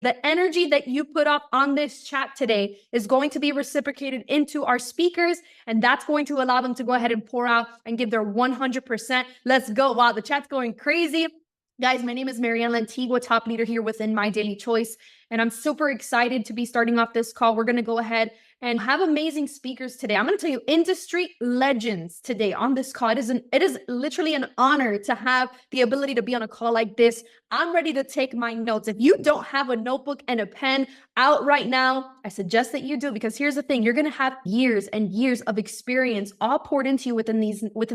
The energy that you put up on this chat today is going to be reciprocated into our speakers, and that's going to allow them to go ahead and pour out and give their 100%. Let's go. Wow, the chat's going crazy. Guys, my name is Marianne Lantigua, top leader here within My Daily Choice, and I'm super excited to be starting off this call. We're going to go ahead and have amazing speakers today. I'm going to tell you industry legends today on this call. It is literally an honor to have the ability to be on a call like this. I'm ready to take my notes. If you don't have a notebook and a pen out right now, I suggest that you do, because here's the thing. You're going to have years and years of experience all poured into you within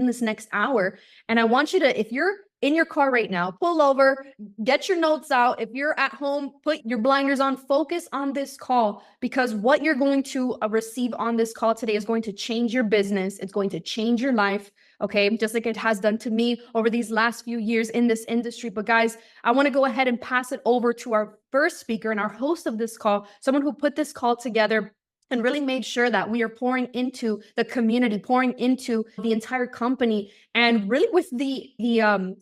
this next hour. And I want you to, if you're in your car right now, pull over, get your notes out. If you're at home, put your blinders on, focus on this call, because what you're going to receive on this call today is going to change your business. It's going to change your life, okay? Just like it has done to me over these last few years in this industry. But guys, I want to go ahead and pass it over to our first speaker and our host of this call, someone who put this call together and really made sure that we are pouring into the community, pouring into the entire company. And really with the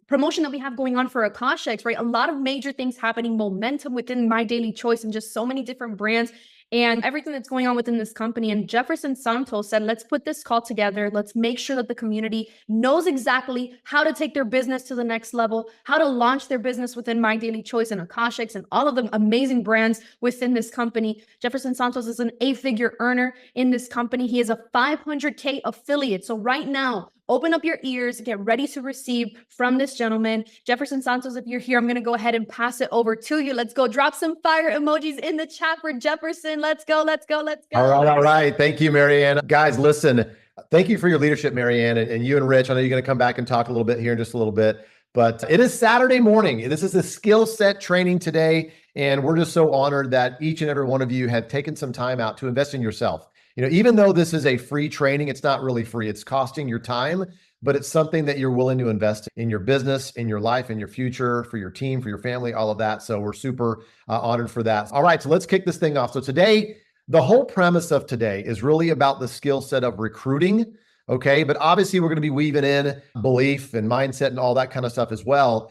promotion that we have going on for Akashics, right? A lot of major things happening, momentum within My Daily Choice and just so many different brands and everything that's going on within this company. And Jefferson Santos said, let's put this call together. Let's make sure that the community knows exactly how to take their business to the next level, how to launch their business within My Daily Choice and Akashics and all of the amazing brands within this company. Jefferson Santos is an 8-figure earner in this company. He is a 500K affiliate. So right now, open up your ears, get ready to receive from this gentleman. Jefferson Santos, if you're here, I'm going to go ahead and pass it over to you. Let's go. Drop some fire emojis in the chat for Jefferson. Let's go, let's go, let's go. All right. Thank you, Marianne. Guys, listen, thank you for your leadership, Marianne, and you and Rich. I know you're going to come back and talk a little bit here in just a little bit, but it is Saturday morning. This is a skill set training today, and we're just so honored that each and every one of you have taken some time out to invest in yourself. You know, even though this is a free training, it's not really free. It's costing your time, but it's something that you're willing to invest in your business, in your life, in your future, for your team, for your family, all of that. So we're super honored for that. All right, so let's kick this thing off. So today, the whole premise of today is really about the skill set of recruiting, okay? But obviously we're going to be weaving in belief and mindset and all that kind of stuff as well.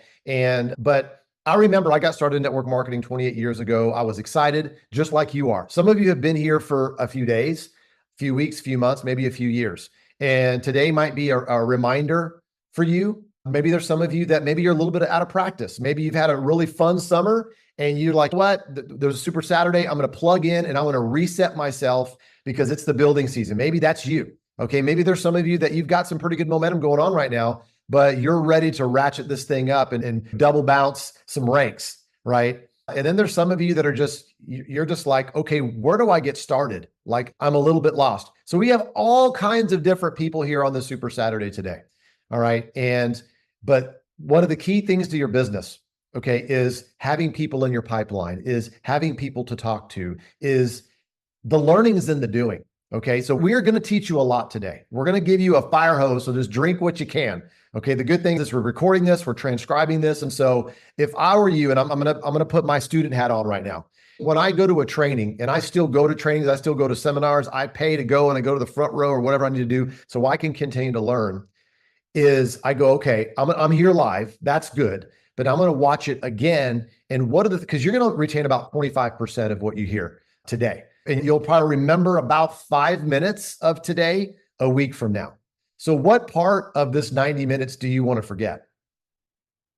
But I remember I got started in network marketing 28 years ago. I was excited, just like you are. Some of you have been here for a few days, few weeks, few months, maybe a few years. And today might be a reminder for you. Maybe there's some of you that maybe you're a little bit out of practice. Maybe you've had a really fun summer and you're like, what? There's a Super Saturday. I'm going to plug in and I'm going to reset myself because it's the building season. Maybe that's you. Okay. Maybe there's some of you that you've got some pretty good momentum going on right now, but you're ready to ratchet this thing up and double bounce some ranks, right? And then there's some of you that are you're just like, okay, where do I get started? Like, I'm a little bit lost. So we have all kinds of different people here on the Super Saturday today. All right. But one of the key things to your business, okay, is having people in your pipeline, is having people to talk to, is the learning is in the doing. Okay. So we are going to teach you a lot today. We're going to give you a fire hose. So just drink what you can. Okay. The good thing is we're recording this, we're transcribing this. And so if I were you, and I'm going to put my student hat on right now. When I go to a training, and I still go to trainings, I still go to seminars, I pay to go and I go to the front row or whatever I need to do so I can continue to learn, is I go, okay, I'm here live. That's good. But I'm going to watch it again. And because you're going to retain about 25% of what you hear today. And you'll probably remember about 5 minutes of today a week from now. So what part of this 90 minutes do you want to forget?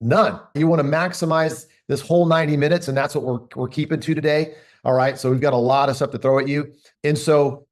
None. You want to maximize this whole 90 minutes, and that's what we're keeping to today. All right. So we've got a lot of stuff to throw at you. And so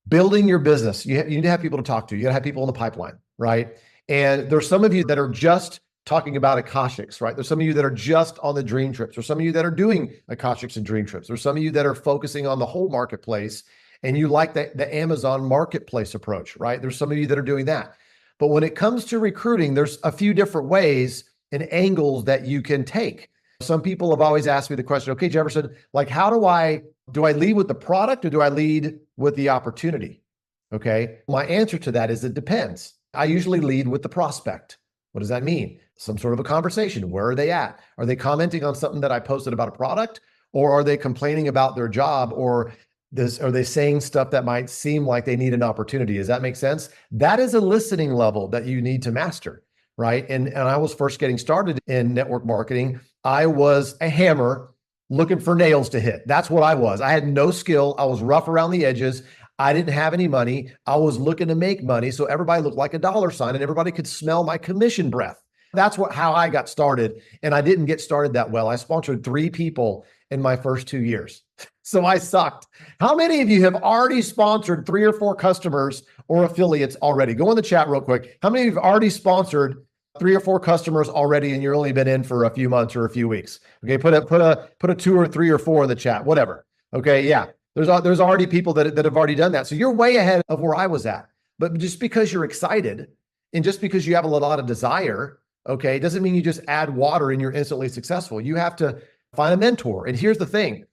building your business, you need to have people to talk to. You got to have people in the pipeline, right? And there's some of you that are just talking about Akashics, right? There's some of you that are just on the dream trips. There's some of you that are doing Akashics and dream trips. There's some of you that are focusing on the whole marketplace, and you like the Amazon marketplace approach, right? There's some of you that are doing that. But when it comes to recruiting, there's a few different ways and angles that you can take. Some people have always asked me the question, okay, Jefferson, like, how do I lead with the product or do I lead with the opportunity? Okay. My answer to that is it depends. I usually lead with the prospect. What does that mean? Some sort of a conversation. Where are they at? Are they commenting on something that I posted about a product, or are they complaining about their job, or are they saying stuff that might seem like they need an opportunity? Does that make sense? That is a listening level that you need to master, right? And I was first getting started in network marketing. I was a hammer looking for nails to hit. That's what I was. I had no skill. I was rough around the edges. I didn't have any money. I was looking to make money. So everybody looked like a dollar sign and everybody could smell my commission breath. That's how I got started. And I didn't get started that well. I sponsored 3 people in my first 2 years. So I sucked. How many of you have already sponsored 3 or 4 customers or affiliates already? Go in the chat real quick. How many of you have already sponsored 3 or 4 customers already and you're only been in for a few months or a few weeks? Okay, put a 2 or 3 or 4 in the chat, whatever. Okay, yeah. There's already people that have already done that. So you're way ahead of where I was at. But just because you're excited and just because you have a lot of desire, okay, doesn't mean you just add water and you're instantly successful. You have to find a mentor. And here's the thing.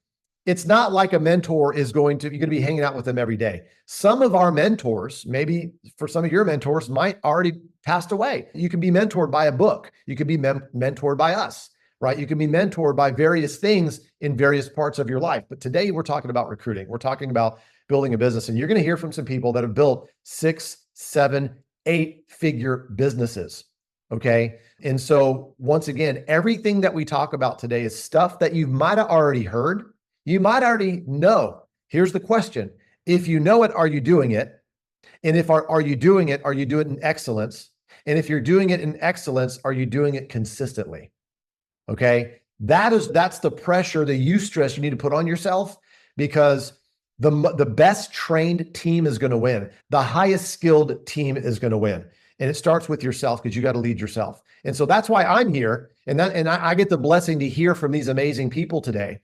It's not like a mentor you're going to be hanging out with them every day. Some of our mentors, maybe for some of your mentors, might already passed away. You can be mentored by a book. You can be mentored by us, right? You can be mentored by various things in various parts of your life. But today we're talking about recruiting. We're talking about building a business. And you're going to hear from some people that have built 6, 7, 8-figure businesses. Okay. And so once again, everything that we talk about today is stuff that you might have already heard. You might already know. Here's the question. If you know it, are you doing it? And if are you doing it, are you doing it in excellence? And if you're doing it in excellence, are you doing it consistently? Okay. That's the pressure, the eustress you need to put on yourself, because the best trained team is going to win. The highest skilled team is going to win. And it starts with yourself, because you got to lead yourself. And so that's why I'm here. And I get the blessing to hear from these amazing people today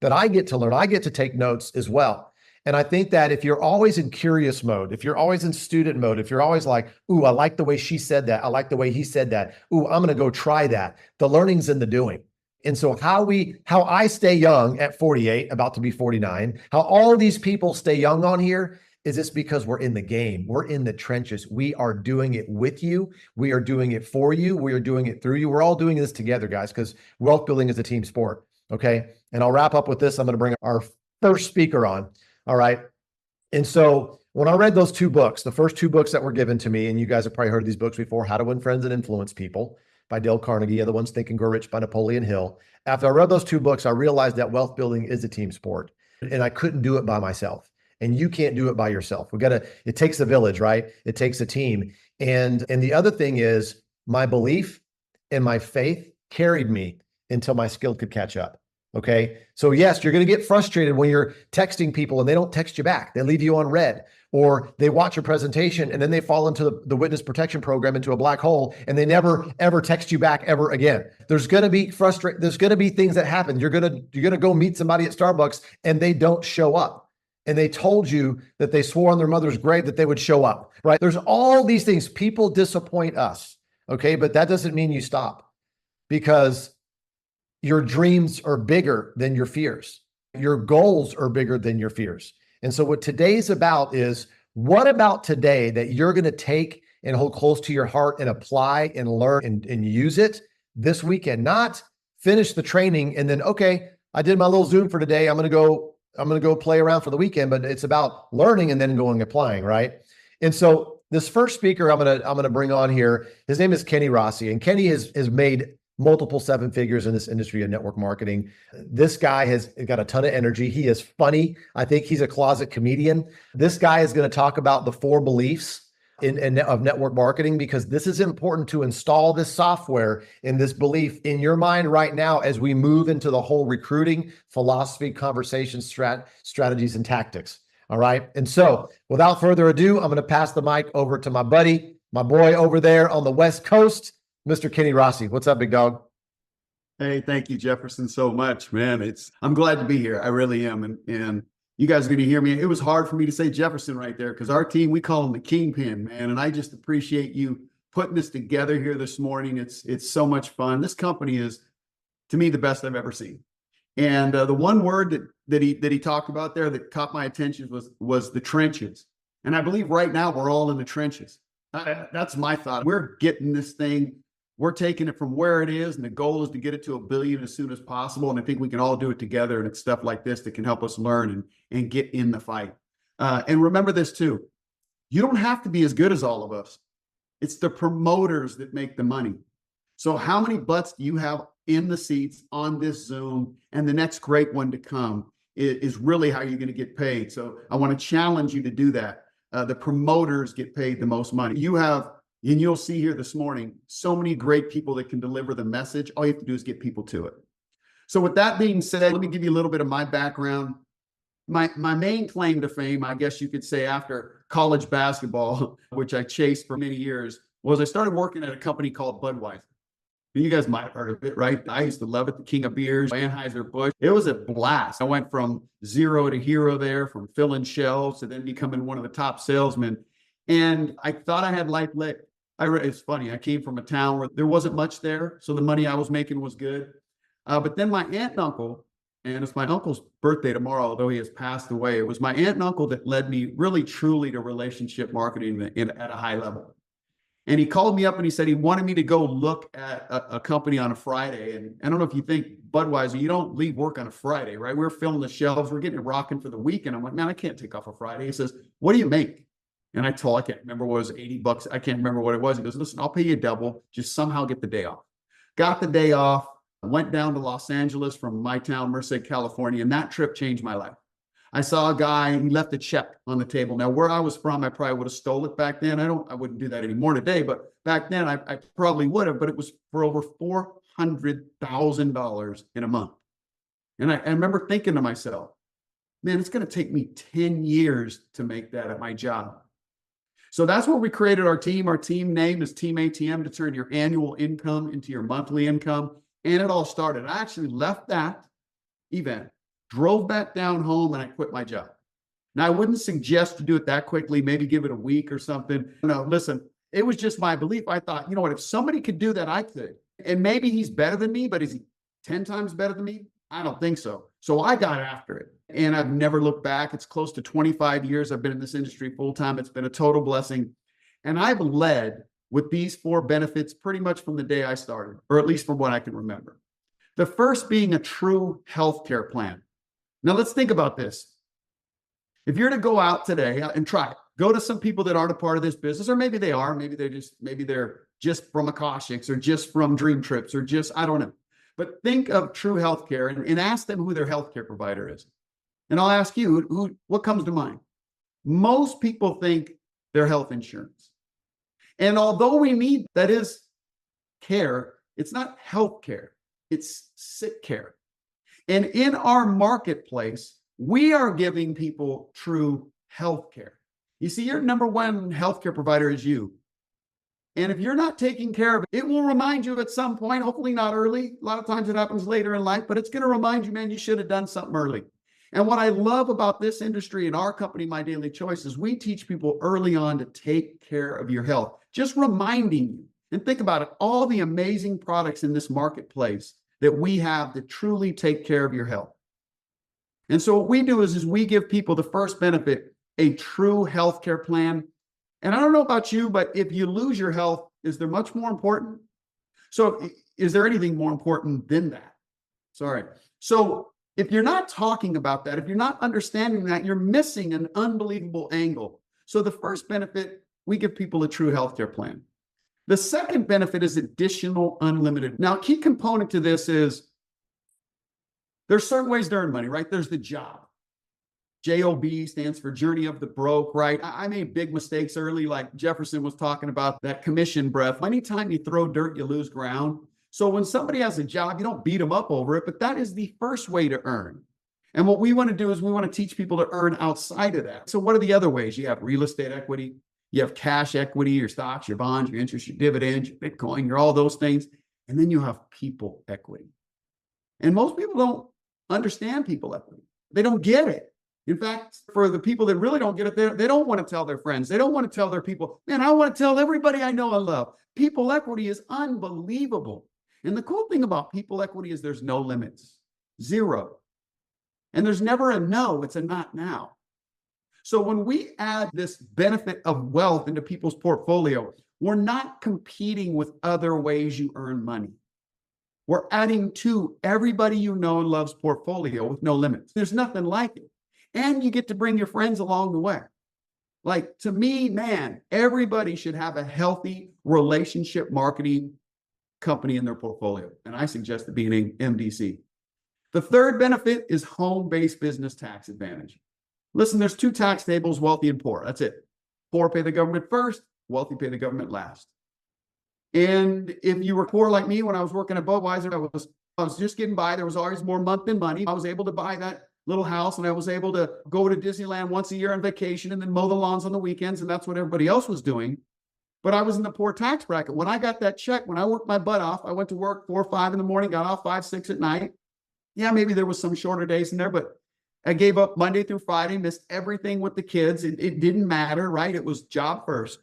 that I get to learn. I get to take notes as well. And I think that if you're always in curious mode, if you're always in student mode, if you're always like, ooh, I like the way she said that. I like the way he said that. Ooh, I'm going to go try that. The learning's in the doing. And so how I stay young at 48, about to be 49, how all these people stay young on here is it's because we're in the game. We're in the trenches. We are doing it with you. We are doing it for you. We are doing it through you. We're all doing this together, guys, because wealth building is a team sport. Okay. And I'll wrap up with this. I'm going to bring our first speaker on. All right. And so when I read those 2 books, the first 2 books that were given to me, and you guys have probably heard of these books before, How to Win Friends and Influence People by Dale Carnegie, the other one's Think and Grow Rich by Napoleon Hill. After I read those 2 books, I realized that wealth building is a team sport, and I couldn't do it by myself. And you can't do it by yourself. It takes a village, right? It takes a team. And the other thing is my belief and my faith carried me until my skill could catch up. Okay. So yes, you're going to get frustrated when you're texting people and they don't text you back. They leave you on red, or they watch your presentation and then they fall into the witness protection program, into a black hole, and they never, ever text you back ever again. There's going to be there's going to be things that happen. You're going to go meet somebody at Starbucks and they don't show up. And they told you that they swore on their mother's grave that they would show up, right? There's all these things. People disappoint us. Okay. But that doesn't mean you stop, because your dreams are bigger than your fears. Your goals are bigger than your fears. And so what today's about is, what about today that you're going to take and hold close to your heart and apply and learn and use it this weekend? Not finish the training and then, okay, I did my little Zoom for today. I'm going to go play around for the weekend, but it's about learning and then going applying, right? And so this first speaker I'm going to bring on here, his name is Kenny Rossi, and Kenny has made multiple 7 figures in this industry of network marketing. This guy has got a ton of energy. He is funny. I think he's a closet comedian. This guy is going to talk about the 4 beliefs of network marketing, because this is important to install this software and this belief in your mind right now as we move into the whole recruiting philosophy, conversation, strategies, and tactics. All right. And so without further ado, I'm going to pass the mic over to my buddy, my boy over there on the West Coast, Mr. Kenny Rossi. What's up, big dog? Hey, thank you, Jefferson, so much, man. I'm glad to be here. I really am. And you guys are going to hear me. It was hard for me to say Jefferson right there, because our team, we call him the Kingpin, man. And I just appreciate you putting this together here this morning. It's so much fun. This company is, to me, the best I've ever seen. And the one word that he talked about there that caught my attention was the trenches. And I believe right now we're all in the trenches. That's my thought. We're getting this thing. We're taking it from where it is, and the goal is to get it to $1 billion as soon as possible. And I think we can all do it together. And it's stuff like this that can help us learn and get in the fight. And remember this too. You don't have to be as good as all of us. It's the promoters that make the money. So how many butts do you have in the seats on this Zoom, and the next great one to come is really how you're going to get paid. So I want to challenge you to do that. The promoters get paid the most money. You have, and you'll see here this morning, so many great people that can deliver the message. All you have to do is get people to it. So with that being said, let me give you a little bit of my background. My main claim to fame, I guess you could say, after college basketball, which I chased for many years, was I started working at a company called Budweiser. You guys might have heard of it, right? I used to love it, the king of beers, Anheuser-Busch. It was a blast. I went from zero to hero there, from filling shelves to then becoming one of the top salesmen. And I thought I had life lit. It's funny, I came from a town where there wasn't much there, so the money I was making was good. But then my aunt and uncle, and it's my uncle's birthday tomorrow, although he has passed away. It was my aunt and uncle that led me really, truly to relationship marketing at a high level. And he called me up and he said he wanted me to go look at a company on a Friday. And I don't know if you think Budweiser, you don't leave work on a Friday, right? We're filling the shelves, we're getting it rocking for the weekend. I'm like, man, I can't take off a Friday. He says, what do you make? And I can't remember what it was, $80. I can't remember what it was. He goes, listen, I'll pay you double. Just somehow get the day off. Got the day off. Went down to Los Angeles from my town, Merced, California, and that trip changed my life. I saw a guy, he left a check on the table. Now, where I was from, I probably would have stole it back then. I wouldn't do that anymore today, but back then I probably would have, but it was for over $400,000 in a month. And I remember thinking to myself, man, it's going to take me 10 years to make that at my job. So that's where we created our team. Our team name is Team ATM, to turn your annual income into your monthly income. And it all started. I actually left that event, drove back down home, and I quit my job. Now, I wouldn't suggest to do it that quickly, maybe give it a week or something. No, listen, it was just my belief. I thought, you know what, if somebody could do that, I could. And maybe he's better than me, but is he 10 times better than me? I don't think so. So I got after it, and I've never looked back. It's close to 25 years I've been in this industry full time. It's been a total blessing. And I've led with these 4 benefits pretty much from the day I started, or at least from what I can remember. The first being a true healthcare plan. Now let's think about this. If you're to go out today and try it, go to some people that aren't a part of this business, or maybe they are, maybe they're just from Akashics or just from Dream Trips or just, I don't know. But think of true healthcare and ask them who their healthcare provider is. And I'll ask you, what comes to mind? Most people think their health insurance. And although we need, that is care, it's not health care, it's sick care. And in our marketplace, we are giving people true health care. You see, your number one healthcare provider is you. And if you're not taking care of it, it will remind you at some point, hopefully not early. A lot of times it happens later in life, but it's going to remind you, man, you should have done something early. And what I love about this industry and our company, My Daily Choice, is we teach people early on to take care of your health. Just reminding you, and think about it, all the amazing products in this marketplace that we have that truly take care of your health. And so what we do is we give people the first benefit, a true healthcare plan. And I don't know about you, but if you lose your health, is there much more important? So is there anything more important than that? Sorry. So if you're not talking about that, if you're not understanding that, you're missing an unbelievable angle. So the first benefit, we give people a true healthcare plan. The second benefit is additional unlimited. Now, a key component to this is there's certain ways to earn money, right? There's the job. JOB stands for Journey of the Broke, right? I made big mistakes early, like Jefferson was talking about that commission breath. Anytime you throw dirt, you lose ground. So when somebody has a job, you don't beat them up over it, but that is the first way to earn. And what we want to do is we want to teach people to earn outside of that. So what are the other ways? You have real estate equity, you have cash equity, your stocks, your bonds, your interest, your dividends, your Bitcoin, your all those things. And then you have people equity. And most people don't understand people equity. They don't get it. In fact, for the people that really don't get it, they don't want to tell their friends. They don't want to tell their people, man, I want to tell everybody I know and love. People equity is unbelievable. And the cool thing about people equity is there's no limits, zero. And there's never a no, it's a not now. So when we add this benefit of wealth into people's portfolio, we're not competing with other ways you earn money. We're adding to everybody you know and loves portfolio with no limits. There's nothing like it. And you get to bring your friends along the way. Like, to me, man, everybody should have a healthy relationship marketing company in their portfolio. And I suggest it being MDC. The third benefit is home-based business tax advantage. Listen, there's two tax tables, wealthy and poor. That's it. Poor pay the government first, wealthy pay the government last. And if you were poor like me, when I was working at Budweiser, I was just getting by. There was always more month than money. I was able to buy that little house, and I was able to go to Disneyland once a year on vacation and then mow the lawns on the weekends. And that's what everybody else was doing. But I was in the poor tax bracket. When I got that check, when I worked my butt off, I went to work 4 or 5 in the morning, got off 5, 6 at night. Yeah, maybe there was some shorter days in there, but I gave up Monday through Friday, missed everything with the kids. It didn't matter, right? It was job first,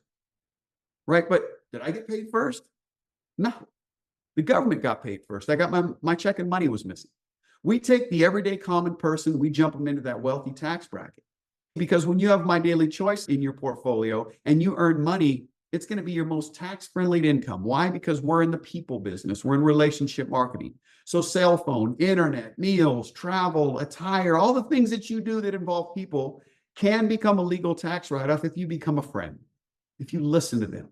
right? But did I get paid first? No, the government got paid first. I got my check and money was missing. We take the everyday common person, we jump them into that wealthy tax bracket. Because when you have My Daily Choice in your portfolio and you earn money, it's going to be your most tax-friendly income. Why? Because we're in the people business. We're in relationship marketing. So cell phone, internet, meals, travel, attire, all the things that you do that involve people can become a legal tax write-off if you become a friend, if you listen to them.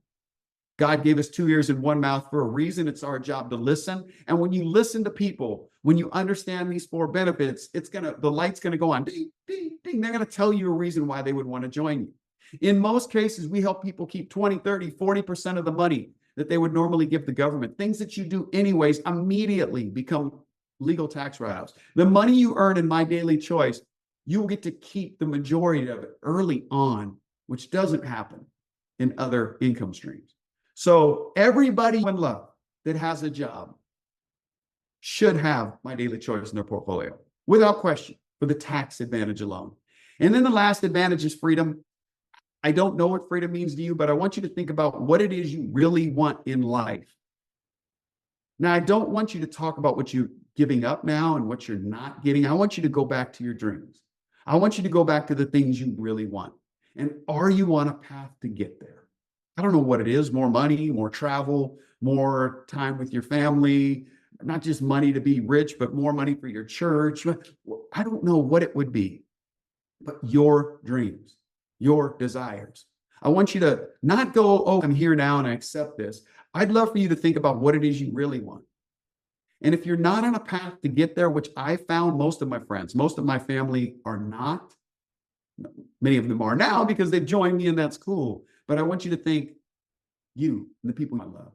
God gave us 2 ears and 1 mouth for a reason. It's our job to listen. And when you listen to people, when you understand these 4 benefits, the light's gonna go on. Ding, ding, ding. They're gonna tell you a reason why they would want to join you. In most cases, we help people keep 20, 30, 40% of the money that they would normally give the government. Things that you do anyways immediately become legal tax write-offs. The money you earn in My Daily Choice, you will get to keep the majority of it early on, which doesn't happen in other income streams. So everybody in love that has a job should have My Daily Choice in their portfolio, without question, for the tax advantage alone. And then the last advantage is freedom. I don't know what freedom means to you, but I want you to think about what it is you really want in life. Now, I don't want you to talk about what you're giving up now and what you're not getting. I want you to go back to your dreams. I want you to go back to the things you really want. And are you on a path to get there? I don't know what it is, more money, more travel, more time with your family, not just money to be rich, but more money for your church. I don't know what it would be, but your dreams, your desires. I want you to not go, oh, I'm here now and I accept this. I'd love for you to think about what it is you really want. And if you're not on a path to get there, which I found most of my friends, most of my family are not, many of them are now because they've joined me and that's cool. But I want you to think you and the people I love.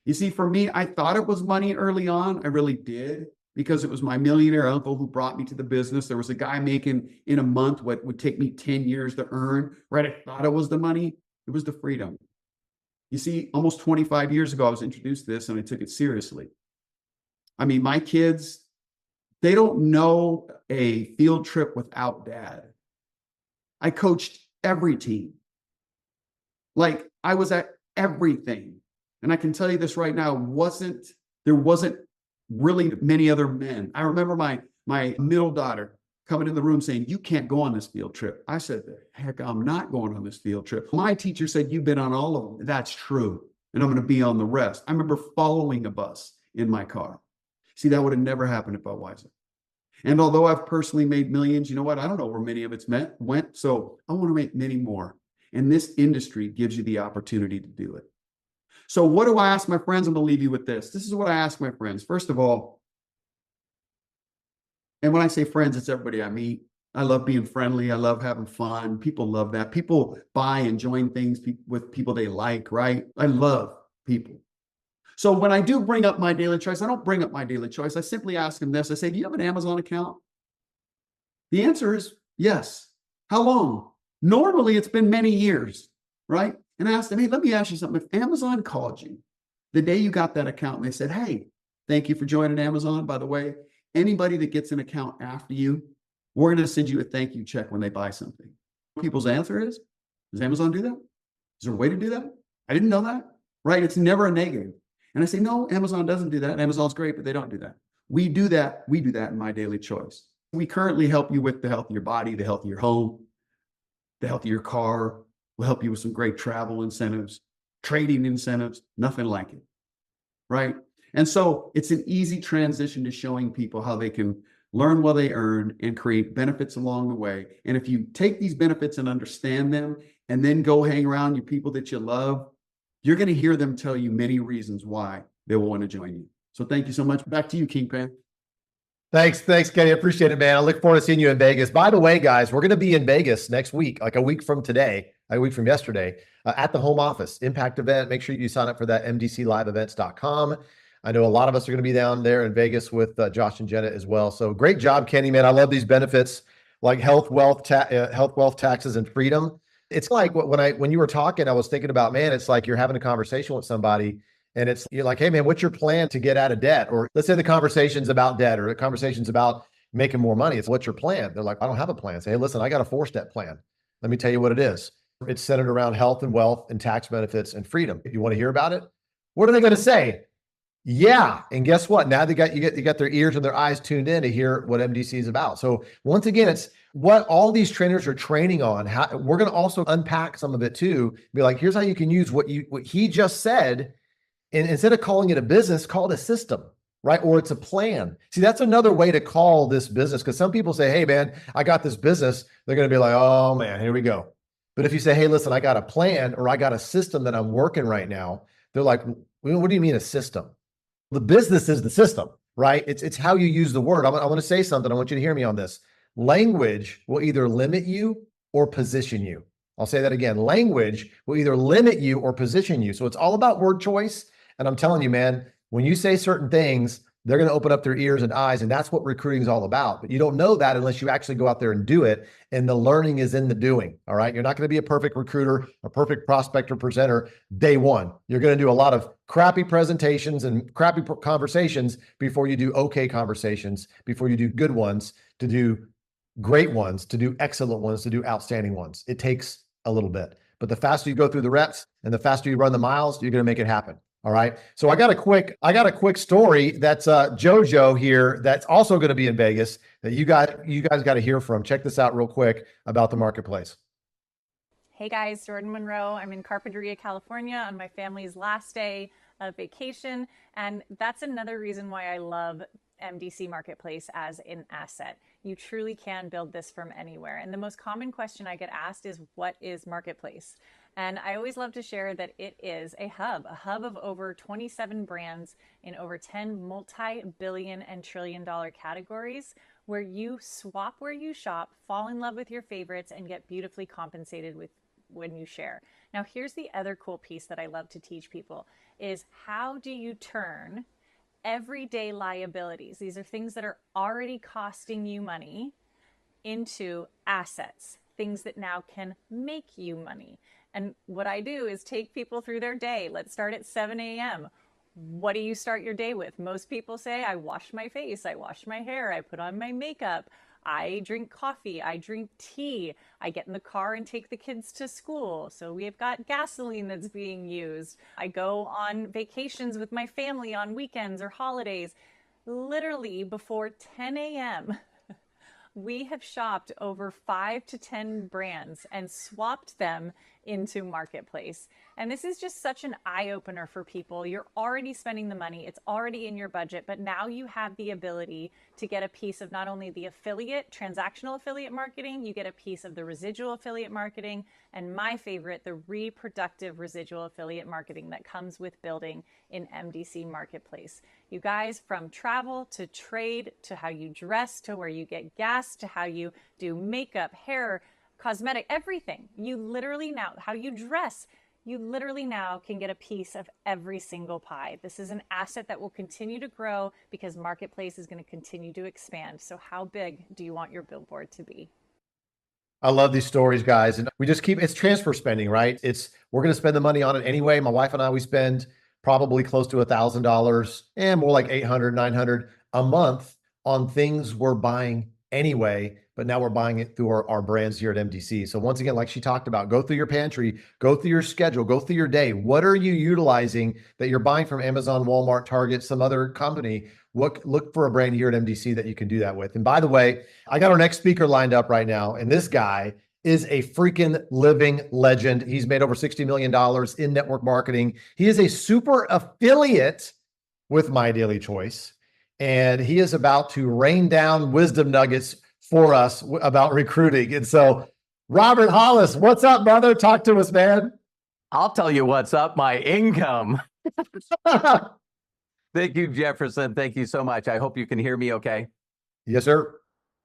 You see, for me, I thought it was money early on. I really did, because it was my millionaire uncle who brought me to the business. There was a guy making in a month what would take me 10 years to earn, right? I thought it was the money. It was the freedom. You see, almost 25 years ago, I was introduced to this and I took it seriously. I mean, my kids, they don't know a field trip without dad. I coached every team. Like, I was at everything. And I can tell you this right now, there wasn't really many other men. I remember my middle daughter coming in the room saying, you can't go on this field trip. I said, heck, I'm not going on this field trip. My teacher said, you've been on all of them. That's true. And I'm going to be on the rest. I remember following a bus in my car. See, that would have never happened at Budweiser. And although I've personally made millions, you know what? I don't know where many of it's went. So I want to make many more. And this industry gives you the opportunity to do it. So what do I ask my friends? I'm going to leave you with this. This is what I ask my friends. First of all, and when I say friends, it's everybody I meet. I love being friendly. I love having fun. People love that. People buy and join things with people they like, right? I love people. So when I do bring up My Daily Choice, I don't bring up My Daily Choice. I simply ask them this. I say, do you have an Amazon account? The answer is yes. How long? Normally, it's been many years, right? And I asked them, hey, let me ask you something. If Amazon called you the day you got that account and they said, hey, thank you for joining Amazon. By the way, anybody that gets an account after you, we're going to send you a thank you check when they buy something. People's answer is, does Amazon do that? Is there a way to do that? I didn't know that, right? It's never a negative. And I say, no, Amazon doesn't do that. Amazon's great, but they don't do that. We do that. We do that in My Daily Choice. We currently help you with the health of your body, the health of your home, the health of your car. We'll help you with some great travel incentives, trading incentives, nothing like it, right? And so it's an easy transition to showing people how they can learn what they earn and create benefits along the way. And if you take these benefits and understand them and then go hang around your people that you love, you're going to hear them tell you many reasons why they will want to join you. So thank you so much. Back to you, Kingpin. Thanks, Kenny. Appreciate it, man. I look forward to seeing you in Vegas. By the way, guys, we're going to be in Vegas next week, like a week from today, a week from yesterday, at the home office impact event. Make sure you sign up for that, mdcliveevents.com. I know a lot of us are going to be down there in Vegas with Josh and Jenna as well. So great job, Kenny, man. I love these benefits like health, wealth, taxes, and freedom. It's like when you were talking, I was thinking about, man, it's like you're having a conversation with somebody and you're like, hey man, what's your plan to get out of debt? Or let's say the conversation's about debt or the conversation's about making more money. It's what's your plan? They're like, I don't have a plan. Say, hey, listen, I got a 4-step plan. Let me tell you what it is. It's centered around health and wealth and tax benefits and freedom. You want to hear about it? What are they going to say? Yeah. And guess what? Now you got their ears and their eyes tuned in to hear what MDC is about. So once again, it's what all these trainers are training on. We're going to also unpack some of it too. Be like, here's how you can use what he just said. And instead of calling it a business, call it a system, right? Or it's a plan. See, that's another way to call this business. Because some people say, hey man, I got this business. They're going to be like, oh man, here we go. But if you say, hey, listen, I got a plan or I got a system that I'm working right now, they're like, what do you mean a system? The business is the system, right? It's how you use the word. I want to say something. I want you to hear me on this. Language will either limit you or position you. I'll say that again. Language will either limit you or position you. So it's all about word choice. And I'm telling you, man, when you say certain things, they're going to open up their ears and eyes. And that's what recruiting is all about. But you don't know that unless you actually go out there and do it. And the learning is in the doing. All right. You're not going to be a perfect recruiter, a perfect prospector presenter day one. You're going to do a lot of crappy presentations and crappy conversations before you do okay conversations, before you do good ones, to do great ones, to do excellent ones, to do outstanding ones. It takes a little bit. But the faster you go through the reps and the faster you run the miles, you're going to make it happen. All right. So I got a quick story that's JoJo here that's also going to be in Vegas that you guys got to hear from. Check this out real quick about the marketplace. Hey guys, Jordan Monroe. I'm in Carpinteria, California on my family's last day of vacation. And that's another reason why I love MDC Marketplace as an asset. You truly can build this from anywhere. And the most common question I get asked is, what is Marketplace? And I always love to share that it is a hub of over 27 brands in over 10 multi-billion and trillion-dollar categories where you swap where you shop, fall in love with your favorites, and get beautifully compensated when you share. Now, here's the other cool piece that I love to teach people is how do you turn everyday liabilities, these are things that are already costing you money, into assets, things that now can make you money. And what I do is take people through their day. Let's start at 7 a.m. What do you start your day with? Most people say, I wash my face, I wash my hair, I put on my makeup, I drink coffee, I drink tea, I get in the car and take the kids to school. So we've got gasoline that's being used. I go on vacations with my family on weekends or holidays. Literally before 10 a.m., we have shopped over 5 to 10 brands and swapped them into Marketplace. And this is just such an eye-opener for people. You're already spending the money, it's already in your budget, but now you have the ability to get a piece of not only the affiliate, transactional affiliate marketing, you get a piece of the residual affiliate marketing, and my favorite, the reproductive residual affiliate marketing that comes with building in MDC Marketplace. You guys, from travel to trade to how you dress to where you get gas to how you do makeup, hair, cosmetic, everything. You literally now, how you dress, you literally now can get a piece of every single pie. This is an asset that will continue to grow because Marketplace is going to continue to expand. So how big do you want your billboard to be? I love these stories, guys. And we just it's transfer spending, right? We're going to spend the money on it anyway. My wife and I, we spend probably close to $1,000 and more like $800, $900 a month on things we're buying anyway, but now we're buying it through our brands here at MDC. So once again, like she talked about, go through your pantry, go through your schedule, go through your day. What are you utilizing that you're buying from Amazon, Walmart, Target, some other company? Look for a brand here at MDC that you can do that with. And by the way, I got our next speaker lined up right now. And this guy is a freaking living legend. He's made over $60 million in network marketing. He is a super affiliate with My Daily Choice. And he is about to rain down wisdom nuggets for us about recruiting. And so, Robert Hollis, what's up, brother? Talk to us, man. I'll tell you what's up, my income. Thank you, Jefferson. Thank you so much. I hope you can hear me okay. Yes, sir.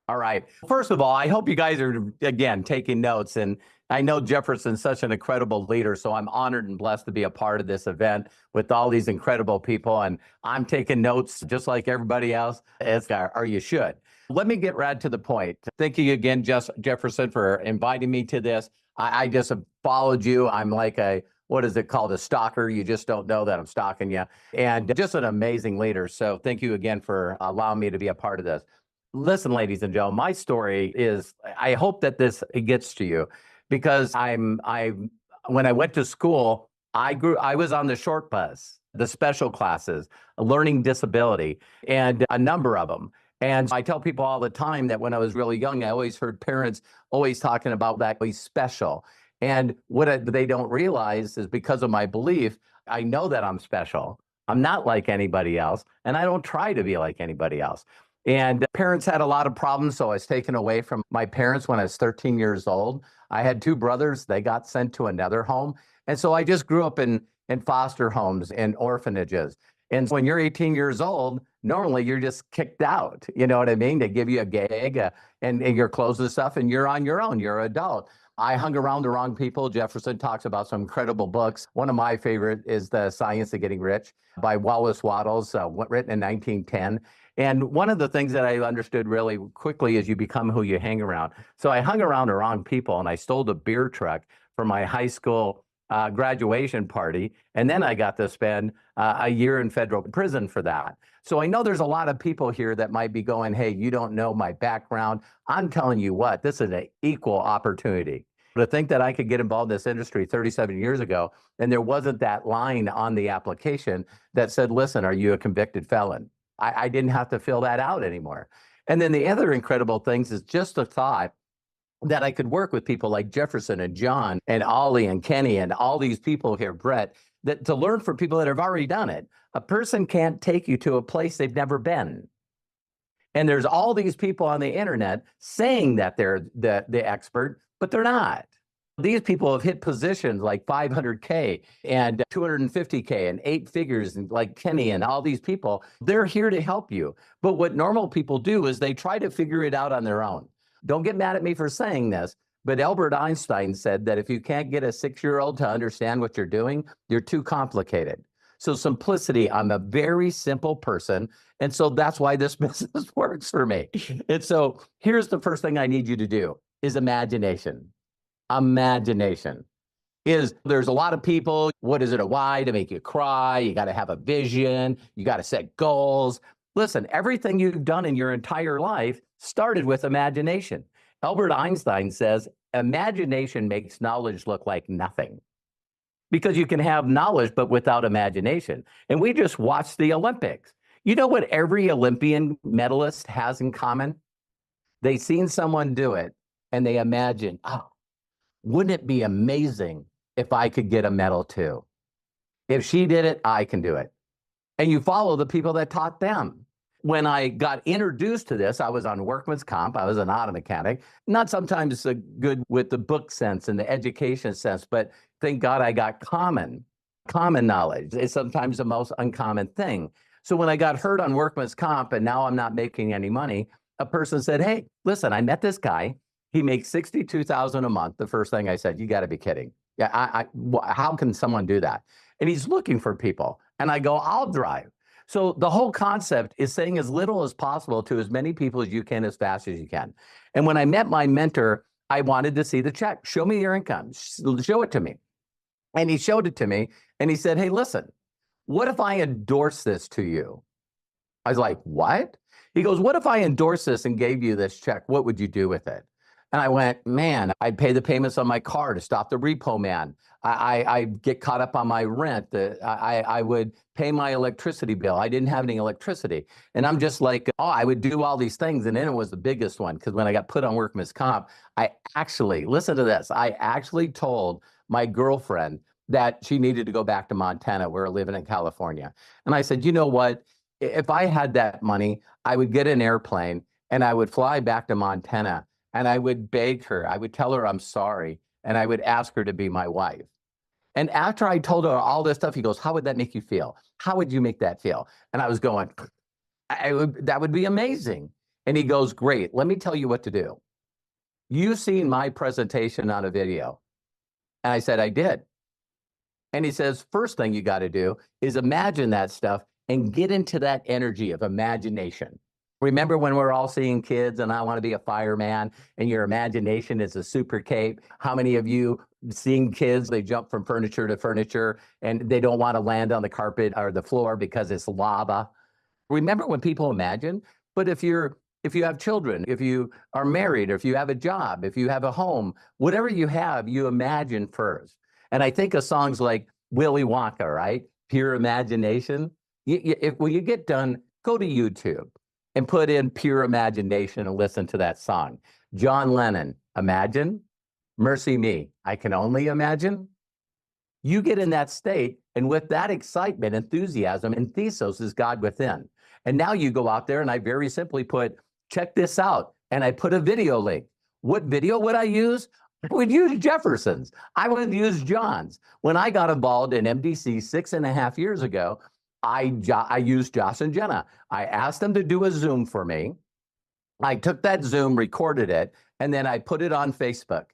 All right. First of all, I hope you guys are, again, taking notes. And I know Jefferson's such an incredible leader, so I'm honored and blessed to be a part of this event with all these incredible people. And I'm taking notes just like everybody else, or you should. Let me get right to the point. Thank you again, Jefferson, for inviting me to this. I just have followed you. I'm like what is it called? A stalker. You just don't know that I'm stalking you. And just an amazing leader. So thank you again for allowing me to be a part of this. Listen, ladies and gentlemen, my story is, I hope that this gets to you, because when I went to school, I was on the short bus, the special classes, a learning disability, and a number of them. And I tell people all the time that when I was really young, I always heard parents always talking about that he's special. And what they don't realize is, because of my belief, I know that I'm special. I'm not like anybody else, and I don't try to be like anybody else. And parents had a lot of problems, so I was taken away from my parents when I was 13 years old. I had two brothers. They got sent to another home. And so I just grew up in foster homes and orphanages. And when you're 18 years old, normally you're just kicked out. You know what I mean? They give you a gag and your clothes and stuff, and you're on your own. You're an adult. I hung around the wrong people. Jefferson talks about some incredible books. One of my favorite is The Science of Getting Rich by Wallace Wattles, written in 1910. And one of the things that I understood really quickly is you become who you hang around. So I hung around the wrong people, and I stole a beer truck for my high school graduation party. And then I got to spend a year in federal prison for that. So I know there's a lot of people here that might be going, hey, you don't know my background. I'm telling you what, this is an equal opportunity. To think that I could get involved in this industry 37 years ago, and there wasn't that line on the application that said, listen, are you a convicted felon? I didn't have to fill that out anymore. And then the other incredible things is just the thought that I could work with people like Jefferson and John and Ollie and Kenny and all these people here, Brett, that to learn from people that have already done it. A person can't take you to a place they've never been. And there's all these people on the internet saying that they're the expert, but they're not. These people have hit positions like 500K and 250K and 8 figures, and like Kenny and all these people. They're here to help you. But what normal people do is they try to figure it out on their own. Don't get mad at me for saying this, but Albert Einstein said that if you can't get a 6-year-old to understand what you're doing, you're too complicated. So simplicity, I'm a very simple person. And so that's why this business works for me. And so here's the first thing I need you to do is imagination. Imagination is, there's a lot of people, what is it, a why to make you cry? You got to have a vision. You got to set goals. Listen, everything you've done in your entire life started with imagination. Albert Einstein says, imagination makes knowledge look like nothing. Because you can have knowledge, but without imagination. And we just watched the Olympics. You know what every Olympian medalist has in common? They've seen someone do it, and they imagine, oh, wouldn't it be amazing if I could get a medal too? If she did it, I can do it. And you follow the people that taught them. When I got introduced to this, I was on workman's comp. I was an auto mechanic. Not sometimes good with the book sense and the education sense, but thank God I got common knowledge. It's sometimes the most uncommon thing. So when I got hurt on workman's comp and now I'm not making any money, a person said, hey, listen, I met this guy. He makes $62,000 a month. The first thing I said, you got to be kidding. Yeah, how can someone do that? And he's looking for people. And I go, I'll drive. So the whole concept is saying as little as possible to as many people as you can, as fast as you can. And when I met my mentor, I wanted to see the check. Show me your income. Show it to me. And he showed it to me. And he said, hey, listen, what if I endorse this to you? I was like, what? He goes, what if I endorse this and gave you this check? What would you do with it? And I went, man, I'd pay the payments on my car to stop the repo man. I'd get caught up on my rent. I would pay my electricity bill. I didn't have any electricity. And I'm just like, oh, I would do all these things. And then it was the biggest one, because when I got put on workman's comp, I actually, listen to this, I actually told my girlfriend that she needed to go back to Montana. We were living in California. And I said, you know what? If I had that money, I would get an airplane and I would fly back to Montana. And I would beg her, I would tell her I'm sorry, and I would ask her to be my wife. And after I told her all this stuff, he goes, how would that make you feel? How would you make that feel? And I was going, that would be amazing. And he goes, great. Let me tell you what to do. You seen my presentation on a video? And I said, I did. And he says, first thing you got to do is imagine that stuff and get into that energy of imagination. Remember when we're all seeing kids and I want to be a fireman and your imagination is a super cape? How many of you seeing kids, they jump from furniture to furniture and they don't want to land on the carpet or the floor because it's lava? Remember when people imagine? But if you have children, if you are married, or if you have a job, if you have a home, whatever you have, you imagine first. And I think of songs like Willy Wonka, right? Pure Imagination. When you get done, go to YouTube and put in Pure Imagination and listen to that song. John Lennon, Imagine. Mercy Me, I Can Only Imagine. You get in that state, and with that excitement, enthusiasm, and thesis is God within. And now you go out there and I very simply put, check this out. And I put a video link. What video would I use? I would use Jefferson's. I would use John's. When I got involved in MDC 6.5 years ago, I used Josh and Jenna. I asked them to do a Zoom for me. I took that Zoom, recorded it, and then I put it on Facebook.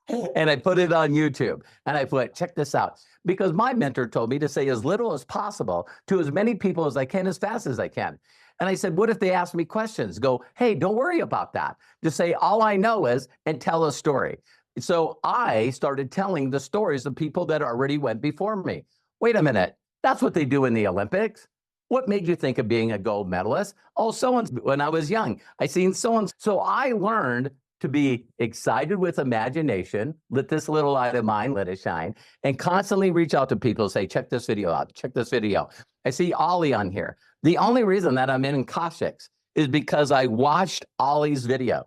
And I put it on YouTube. And I put, check this out. Because my mentor told me to say as little as possible to as many people as I can, as fast as I can. And I said, what if they ask me questions? Go, hey, don't worry about that. Just say, all I know is, and tell a story. So I started telling the stories of people that already went before me. Wait a minute. That's what they do in the Olympics. What made you think of being a gold medalist? Oh, when I was young, I seen so-and-so. So I learned to be excited with imagination, let this little light of mine, let it shine, and constantly reach out to people, say, check this video out, check this video. I see Ollie on here. The only reason that I'm in Cossacks is because I watched Ollie's video.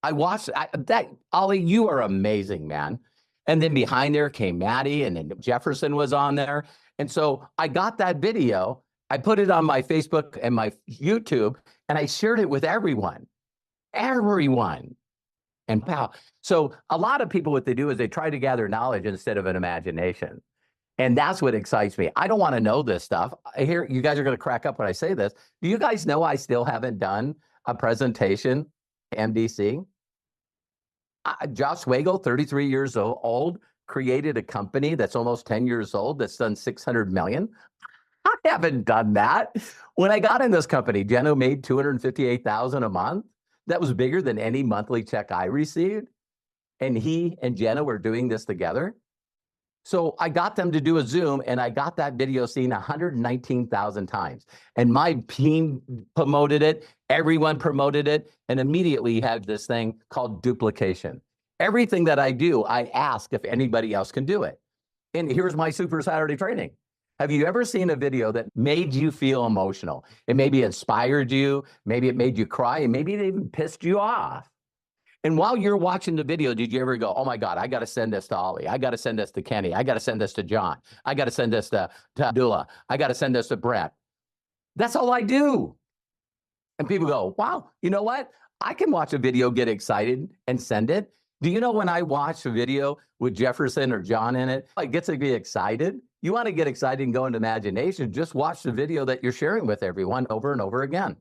Ollie, you are amazing, man. And then behind there came Maddie, and then Jefferson was on there. And so I got that video, I put it on my Facebook and my YouTube, and I shared it with everyone. And pow. So a lot of people, what they do is they try to gather knowledge instead of an imagination. And that's what excites me. I don't want to know this stuff. I hear you guys are going to crack up when I say this. Do you guys know I still haven't done a presentation at MDC? Josh Swagel, 33 years old, created a company that's almost 10 years old that's done 600 million. I haven't done that. When I got in this company, Jenna made $258,000 a month. That was bigger than any monthly check I received. And he and Jenna were doing this together. So I got them to do a Zoom, and I got that video seen 119,000 times. And my team promoted it, everyone promoted it, and immediately had this thing called duplication. Everything that I do, I ask if anybody else can do it. And here's my Super Saturday training. Have you ever seen a video that made you feel emotional? It maybe inspired you, maybe it made you cry, and maybe it even pissed you off. And while you're watching the video, did you ever go, oh my God, I got to send this to Ollie. I got to send this to Kenny. I got to send this to John. I got to send this to Abdullah. I got to send this to Brett. That's all I do. And people go, wow, you know what? I can watch a video, get excited, and send it. Do you know when I watch a video with Jefferson or John in it, I get to be excited? You want to get excited and go into imagination, just watch the video that you're sharing with everyone over and over again.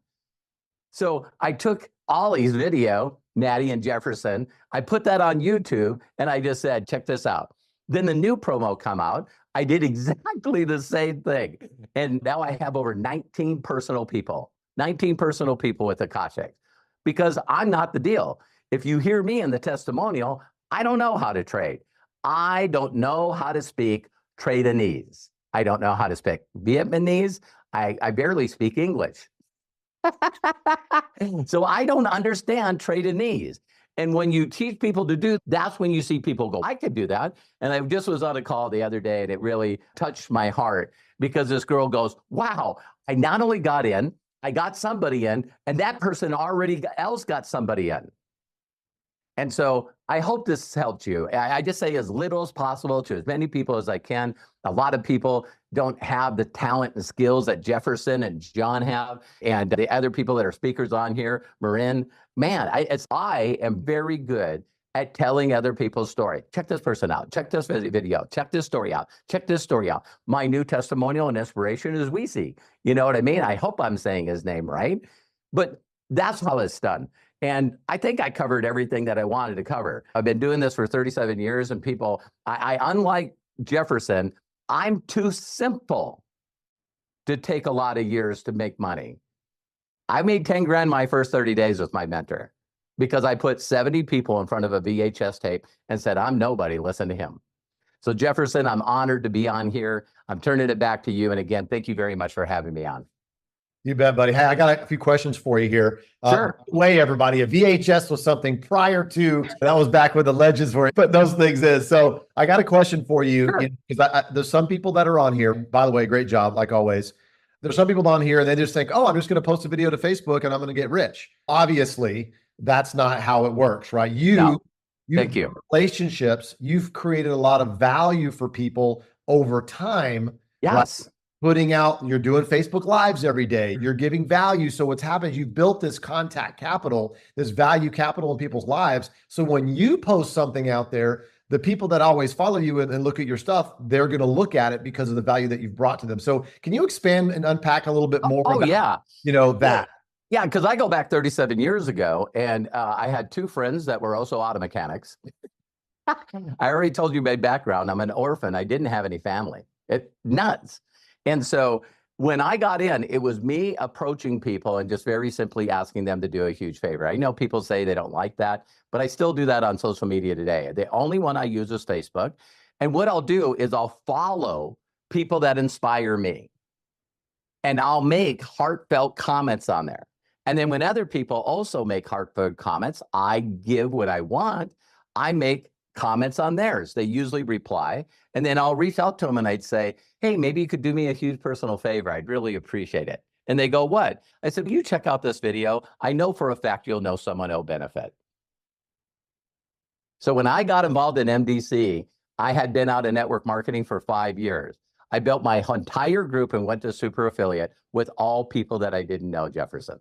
So I took Ollie's video, Maddie and Jefferson, I put that on YouTube, and I just said, check this out. Then the new promo come out. I did exactly the same thing. And now I have over 19 personal people with the Kosheks, because I'm not the deal. If you hear me in the testimonial, I don't know how to trade. I don't know how to speak Tradenese. I don't know how to speak Vietnamese. I barely speak English. So I don't understand Tradenese. And when you teach people to do, that's when you see people go, I could do that. And I just was on a call the other day, and it really touched my heart, because this girl goes, wow, I not only got in, I got somebody in, and that person already else got somebody in. And so I hope this helped you. I just say as little as possible to as many people as I can. A lot of people don't have the talent and skills that Jefferson and John have, and the other people that are speakers on here, Marin. Man, I am very good at telling other people's story. Check this person out. Check this video. Check this story out. Check this story out. My new testimonial and inspiration is Weezy. You know what I mean? I hope I'm saying his name right. But that's how it's done. And I think I covered everything that I wanted to cover. I've been doing this for 37 years, and people, unlike Jefferson, I'm too simple to take a lot of years to make money. I made 10 grand my first 30 days with my mentor because I put 70 people in front of a VHS tape and said, I'm nobody, listen to him. So Jefferson, I'm honored to be on here. I'm turning it back to you. And again, thank you very much for having me on. You bet, buddy. Hey, I got a few questions for you here. Sure. By the way, everybody, a VHS was something prior to, that was back when the legends were putting those things in. So I got a question for you, Sure. because there's some people that are on here, by the way, great job, like always. There's some people on here and they just think, oh, I'm just going to post a video to Facebook and I'm going to get rich. Obviously, that's not how it works, right? No. Thank you. Relationships, you've created a lot of value for people over time. Yes. Putting out, you're doing Facebook Lives every day. You're giving value. So what's happened is you've built this contact capital, this value capital in people's lives. So when you post something out there, the people that always follow you and look at your stuff, they're going to look at it because of the value that you've brought to them. So can you expand and unpack a little bit more Oh, about, yeah. that? Yeah, because I go back 37 years ago, and I had two friends that were also auto mechanics. I already told you my background. I'm an orphan. I didn't have any family. Nuts. And so when I got in, it was me approaching people and just very simply asking them to do a huge favor. I know people say they don't like that, but I still do that on social media today. The only one I use is Facebook. And what I'll do is I'll follow people that inspire me. And I'll make heartfelt comments on there. And then when other people also make heartfelt comments, I give what I want. I make comments on theirs. They usually reply. And then I'll reach out to them and I'd say, hey, maybe you could do me a huge personal favor. I'd really appreciate it. And they go, what? I said, you check out this video. I know for a fact you'll know someone who'll benefit. So when I got involved in MDC, I had been out in network marketing for 5 years. I built my entire group and went to super affiliate with all people that I didn't know, Jefferson.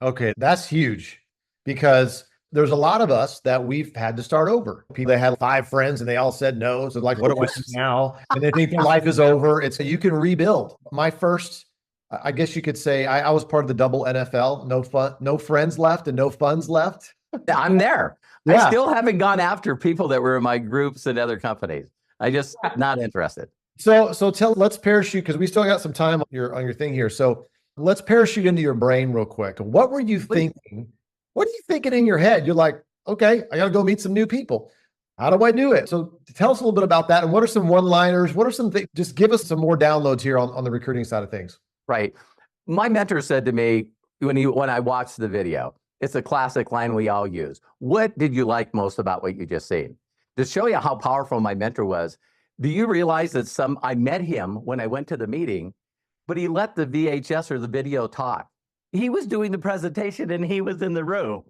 Okay, that's huge, because there's a lot of us that we've had to start over. People that had 5 friends and they all said no. So like, what do I do now? And they think their life is over. You can rebuild. My first, I guess you could say, I was part of the double NFL, no friends left and no funds left. I'm there. Yeah. I still haven't gone after people that were in my groups and other companies. I just not interested. So let's parachute, because we still got some time on your thing here. So let's parachute into your brain real quick. What were you thinking? What are you thinking in your head? You're like, okay, I got to go meet some new people. How do I do it? So tell us a little bit about that. And what are some one-liners? What are some things? Just give us some more downloads here on the recruiting side of things. Right. My mentor said to me when I watched the video, it's a classic line we all use. What did you like most about what you just seen? To show you how powerful my mentor was, do you realize that I met him when I went to the meeting, but he let the VHS or the video talk. He was doing the presentation and he was in the room.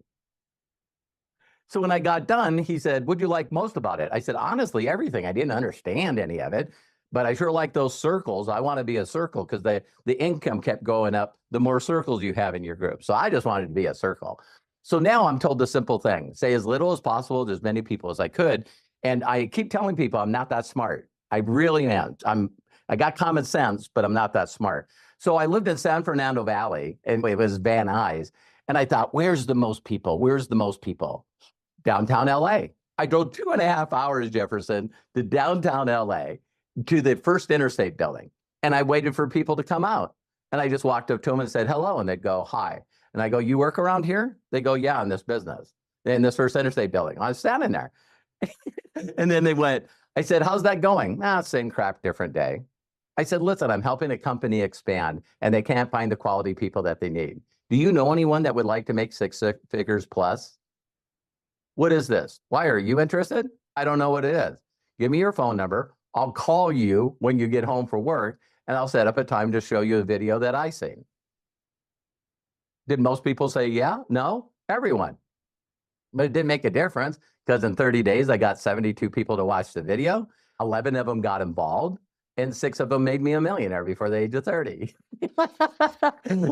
So when I got done, he said, what'd you like most about it? I said, honestly, everything. I didn't understand any of it, but I sure like those circles. I want to be a circle because the income kept going up the more circles you have in your group. So I just wanted to be a circle. So now I'm told the simple thing, say as little as possible to as many people as I could. And I keep telling people I'm not that smart. I really am. I got common sense, but I'm not that smart. So I lived in San Fernando Valley, and it was Van Nuys. And I thought, where's the most people? Where's the most people? Downtown LA. I drove 2.5 hours, Jefferson, to downtown LA to the First Interstate building. And I waited for people to come out. And I just walked up to them and said, hello. And they'd go, hi. And I go, you work around here? They go, yeah, in this business, in this First Interstate building. I was standing there. And then they went, I said, how's that going? Same crap, different day. I said, listen, I'm helping a company expand and they can't find the quality people that they need. Do you know anyone that would like to make 6 figures plus? What is this? Why are you interested? I don't know what it is. Give me your phone number. I'll call you when you get home from work and I'll set up a time to show you a video that I seen. Did most people say, yeah? No? Everyone. But it didn't make a difference because in 30 days, I got 72 people to watch the video. 11 of them got involved. and 6 of them made me a millionaire before the age of 30.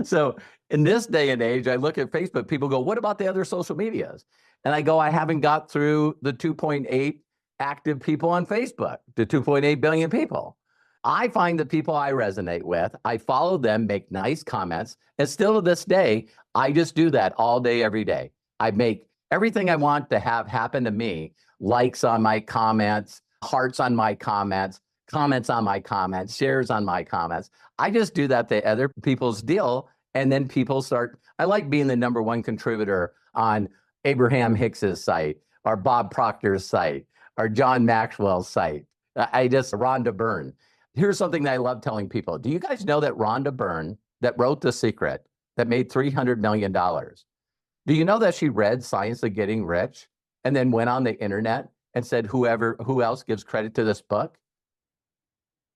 So in this day and age, I look at Facebook, people go, what about the other social medias? And I go, I haven't got through the 2.8 active people on Facebook, the 2.8 billion people. I find the people I resonate with, I follow them, make nice comments, and still to this day, I just do that all day, every day. I make everything I want to have happen to me, likes on my comments, hearts on my comments, comments on my comments, shares on my comments. I just do that to other people's deal, and then people start, I like being the #1 contributor on Abraham Hicks's site, or Bob Proctor's site, or John Maxwell's site. Rhonda Byrne. Here's something that I love telling people. Do you guys know that Rhonda Byrne, that wrote The Secret, that made $300 million, do you know that she read Science of Getting Rich and then went on the internet and said, who else gives credit to this book?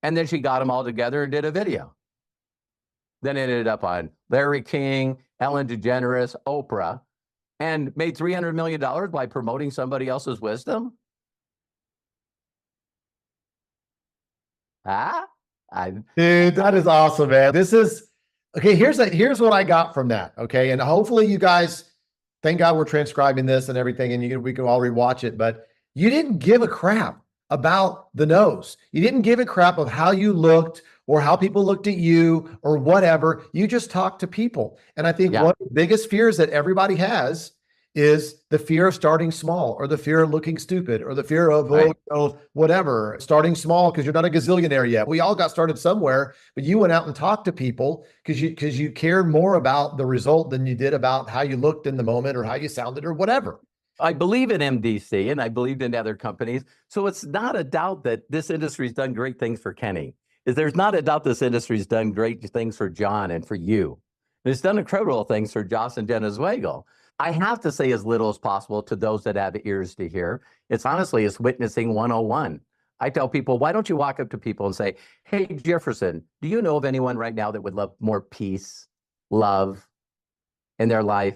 And then she got them all together and did a video. Then it ended up on Larry King, Ellen DeGeneres, Oprah, and made $300 million by promoting somebody else's wisdom? Dude, that is awesome, man. This is okay. Here's what I got from that. Okay. And hopefully you guys, thank God we're transcribing this and everything, and we can all rewatch it, but you didn't give a crap about the nose. You didn't give a crap of how you looked or how people looked at you or whatever. You just talked to people. And I think one of the biggest fears that everybody has is the fear of starting small, or the fear of looking stupid, or the fear of whatever, starting small because you're not a gazillionaire yet. We all got started somewhere, but you went out and talked to people because you cared more about the result than you did about how you looked in the moment or how you sounded or whatever. I believe in MDC, and I believed in other companies. So it's not a doubt that this industry's done great things for Kenny. There's not a doubt this industry's done great things for John and for you. And it's done incredible things for Joss and Jenna Zweigel. I have to say as little as possible to those that have ears to hear. It's witnessing 101. I tell people, why don't you walk up to people and say, hey, Jefferson, do you know of anyone right now that would love more peace, love in their life?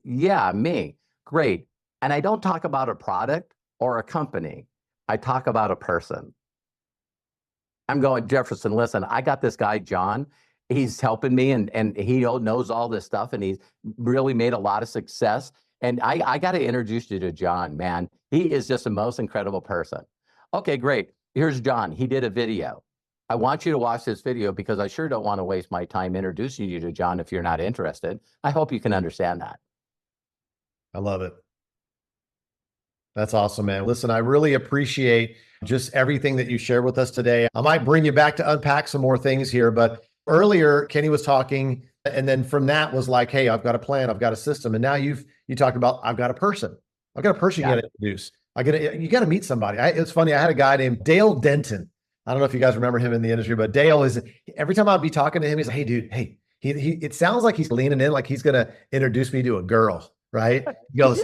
Yeah, me. Great. And I don't talk about a product or a company. I talk about a person. I'm going, Jefferson, listen, I got this guy, John. He's helping me, and he knows all this stuff, and he's really made a lot of success. And I got to introduce you to John, man. He is just the most incredible person. Okay, great. Here's John. He did a video. I want you to watch this video because I sure don't want to waste my time introducing you to John if you're not interested. I hope you can understand that. I love it. That's awesome, man. Listen, I really appreciate just everything that you shared with us today. I might bring you back to unpack some more things here, but earlier Kenny was talking, and then from that was like, hey, I've got a plan, I've got a system. And now you talked about, I've got a person. I've got a person you got to introduce. You got to meet somebody. It's funny. I had a guy named Dale Denton. I don't know if you guys remember him in the industry, but Dale is, every time I'd be talking to him, he's like, hey dude, hey, it sounds like he's leaning in, like he's going to introduce me to a girl, right? He goes,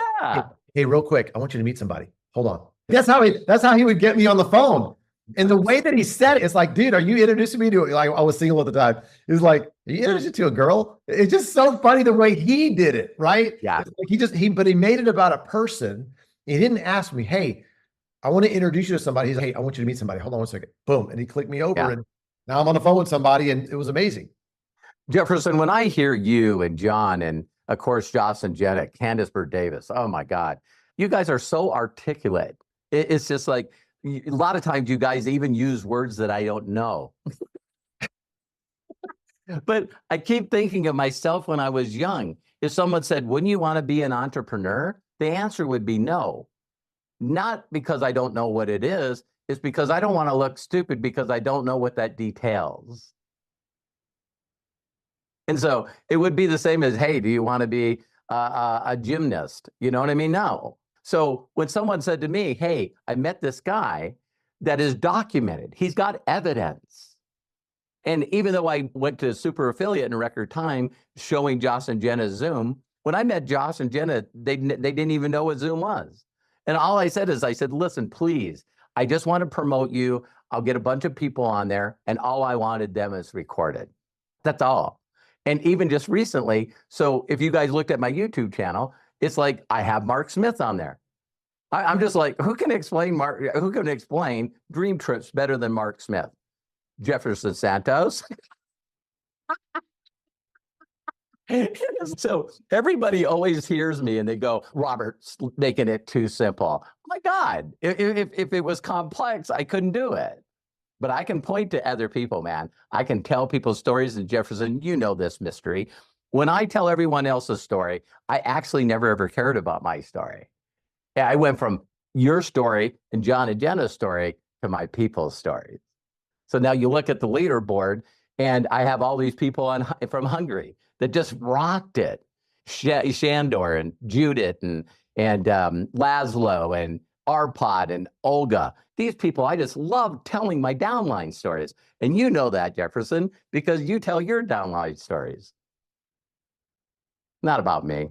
hey, real quick, I want you to meet somebody. Hold on. That's how he would get me on the phone. And the way that he said it, it's like, dude, are you introducing me to, like, I was single at the time. He was like, are you introducing to a girl? It's just so funny the way he did it, right? Yeah. Like but he made it about a person. He didn't ask me, hey, I want to introduce you to somebody. He's like, hey, I want you to meet somebody. Hold on one second. Boom. And he clicked me over, and now I'm on the phone with somebody, and it was amazing. Jefferson, when I hear you and John, and of course, Joss and Jenna, Candace Burt Davis, oh my God, you guys are so articulate. It's just like, a lot of times you guys even use words that I don't know. But I keep thinking of myself when I was young. If someone said, wouldn't you want to be an entrepreneur? The answer would be no. Not because I don't know what it is. It's because I don't want to look stupid because I don't know what that details. And so it would be the same as, hey, do you want to be a gymnast? You know what I mean? No. So when someone said to me, hey, I met this guy that is documented, he's got evidence. And even though I went to super affiliate in record time showing Joss and Jenna's Zoom, when I met Joss and Jenna, they didn't even know what Zoom was. And all I said is, listen, please, I just want to promote you. I'll get a bunch of people on there, and all I wanted them is recorded. That's all. And even just recently, so if you guys looked at my YouTube channel, it's like I have Mark Smith on there. I'm just like, who can explain Dream Trips better than Mark Smith? Jefferson Santos. So everybody always hears me and they go, Robert's making it too simple. Oh my God, if it was complex, I couldn't do it. But I can point to other people, man. I can tell people stories. And Jefferson, you know this mystery. When I tell everyone else's story, I actually never ever cared about my story. Yeah, I went from your story and John and Jenna's story to my people's stories. So now you look at the leaderboard, and I have all these people from Hungary that just rocked it. Shandor and Judith and Laszlo and Arpad and Olga. These people, I just love telling my downline stories. And you know that, Jefferson, because you tell your downline stories. Not about me.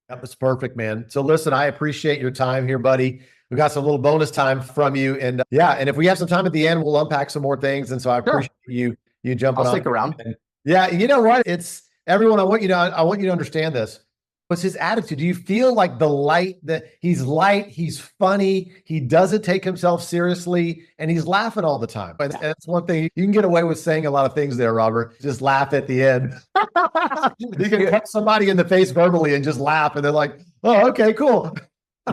That was perfect, man. So listen, I appreciate your time here, buddy. We got some little bonus time from you. And yeah, and if we have some time at the end, we'll unpack some more things. And so I appreciate you jumping on. I'll stick around. And yeah, you know what? It's everyone, I want you to understand this. What's his attitude? Do you feel like the light that he's light, he's funny, he doesn't take himself seriously, and he's laughing all the time. And that's one thing you can get away with saying a lot of things there, Robert. Just laugh at the end. You can cut somebody in the face verbally and just laugh, and they're like, oh, okay, cool.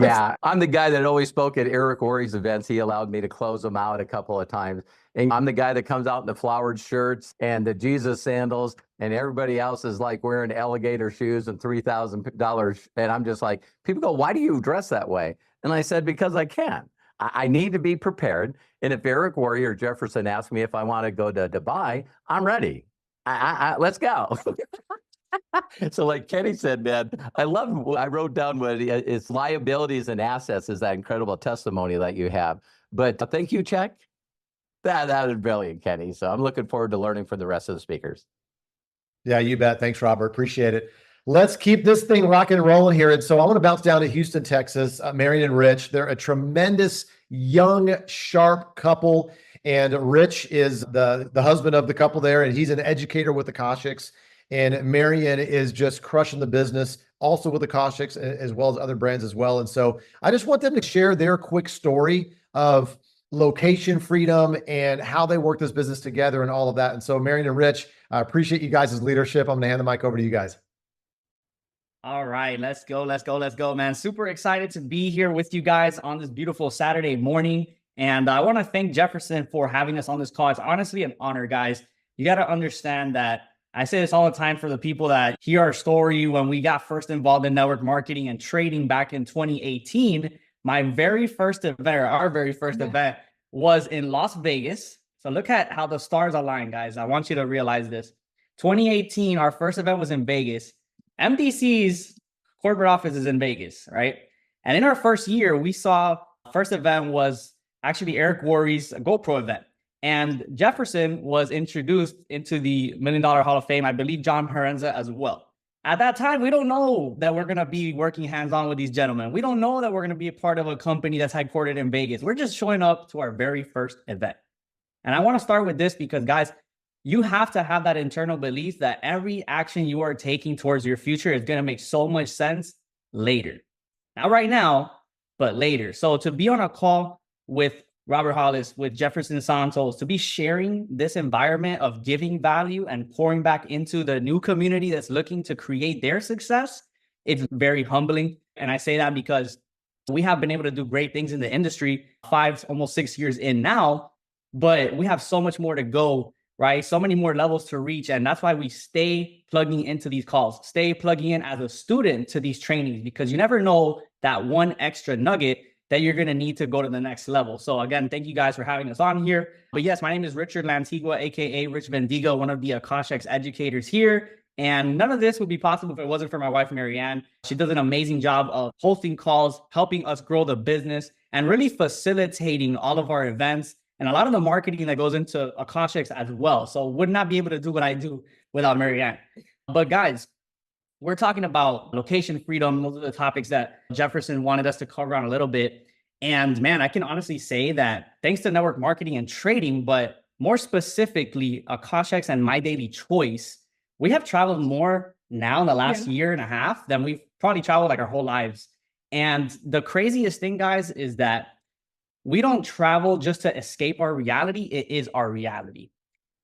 Yeah, I'm the guy that always spoke at Eric Worre's events. He allowed me to close them out a couple of times. And I'm the guy that comes out in the flowered shirts and the Jesus sandals, and everybody else is like wearing alligator shoes and $3,000. And I'm just like, people go, why do you dress that way? And I said, because I can. I need to be prepared. And if Eric Worre or Jefferson ask me if I want to go to Dubai, I'm ready. Let's go. So like Kenny said, man, I wrote down what it's liabilities and assets is that incredible testimony that you have. But thank you, Chuck. That is brilliant, Kenny. So I'm looking forward to learning from the rest of the speakers. Yeah, you bet. Thanks, Robert. Appreciate it. Let's keep this thing rocking and rolling here. And so I want to bounce down to Houston, Texas. Marion and Rich, they're a tremendous, young, sharp couple. And Rich is the husband of the couple there, and he's an educator with the Akashics. And Marion is just crushing the business, also with the Akashics, as well as other brands as well. And so I just want them to share their quick story of location freedom and how they work this business together and all of that. And so Marion and Rich, I appreciate you guys' leadership. I'm going to hand the mic over to you guys. All right, let's go, man. Super excited to be here with you guys on this beautiful Saturday morning. And I want to thank Jefferson for having us on this call. It's honestly an honor, guys. You got to understand that I say this all the time for the people that hear our story. When we got first involved in network marketing and trading back in 2018, my very first event, or our very first event, was in Las Vegas. So look at how the stars align, guys. I want you to realize this. 2018, our first event was in Vegas. MDC's corporate office is in Vegas, right? And in our first year, we saw first event was actually Eric Worre's GoPro event. And Jefferson was introduced into the $1 Million Hall of Fame. I believe John Parenza as well. At that time, we don't know that we're going to be working hands-on with these gentlemen. We don't know that we're going to be a part of a company that's headquartered in Vegas. We're just showing up to our very first event. And I want to start with this because, guys, you have to have that internal belief that every action you are taking towards your future is going to make so much sense later. Not right now, but later. So to be on a call with Robert Hollis, with Jefferson Santos, to be sharing this environment of giving value and pouring back into the new community that's looking to create their success, it's very humbling. And I say that because we have been able to do great things in the industry 5, almost 6 years in now, but we have so much more to go, right? So many more levels to reach. And that's why we stay plugging into these calls, stay plugging in as a student to these trainings, because you never know that one extra nugget that you're going to need to go to the next level. So again, thank you guys for having us on here. But yes, my name is Richard Lantigua, aka Rich Bendigo, one of the Akashics educators here. And none of this would be possible if it wasn't for my wife, Marianne. She does an amazing job of hosting calls, helping us grow the business, and really facilitating all of our events and a lot of the marketing that goes into Akashics as well. So would not be able to do what I do without Marianne. But guys, we're talking about location freedom. Those are the topics that Jefferson wanted us to cover on a little bit. And man, I can honestly say that thanks to network marketing and trading, but more specifically, Akashics and My Daily Choice, we have traveled more now in the last year and a half than we've probably traveled like our whole lives. And the craziest thing, guys, is that we don't travel just to escape our reality. It is our reality.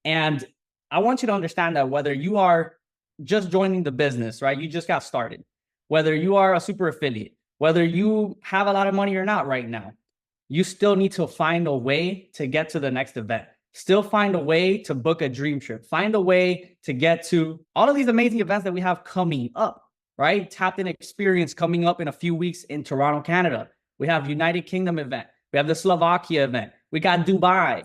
And I want you to understand that whether you are just joining the business, right? You just got started, whether you are a super affiliate, whether you have a lot of money or not right now, you still need to find a way to get to the next event. Still find a way to book a dream trip. Find a way to get to all of these amazing events that we have coming up, right? Tapped In Experience coming up in a few weeks in Toronto, Canada. We have United Kingdom event. We have the Slovakia event. We got Dubai.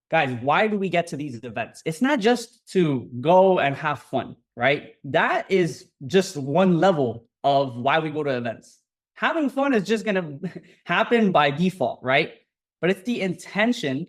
Guys, why do we get to these events? It's not just to go and have fun, right? That is just one level of why we go to events. Having fun is just going to happen by default, right? But it's the intention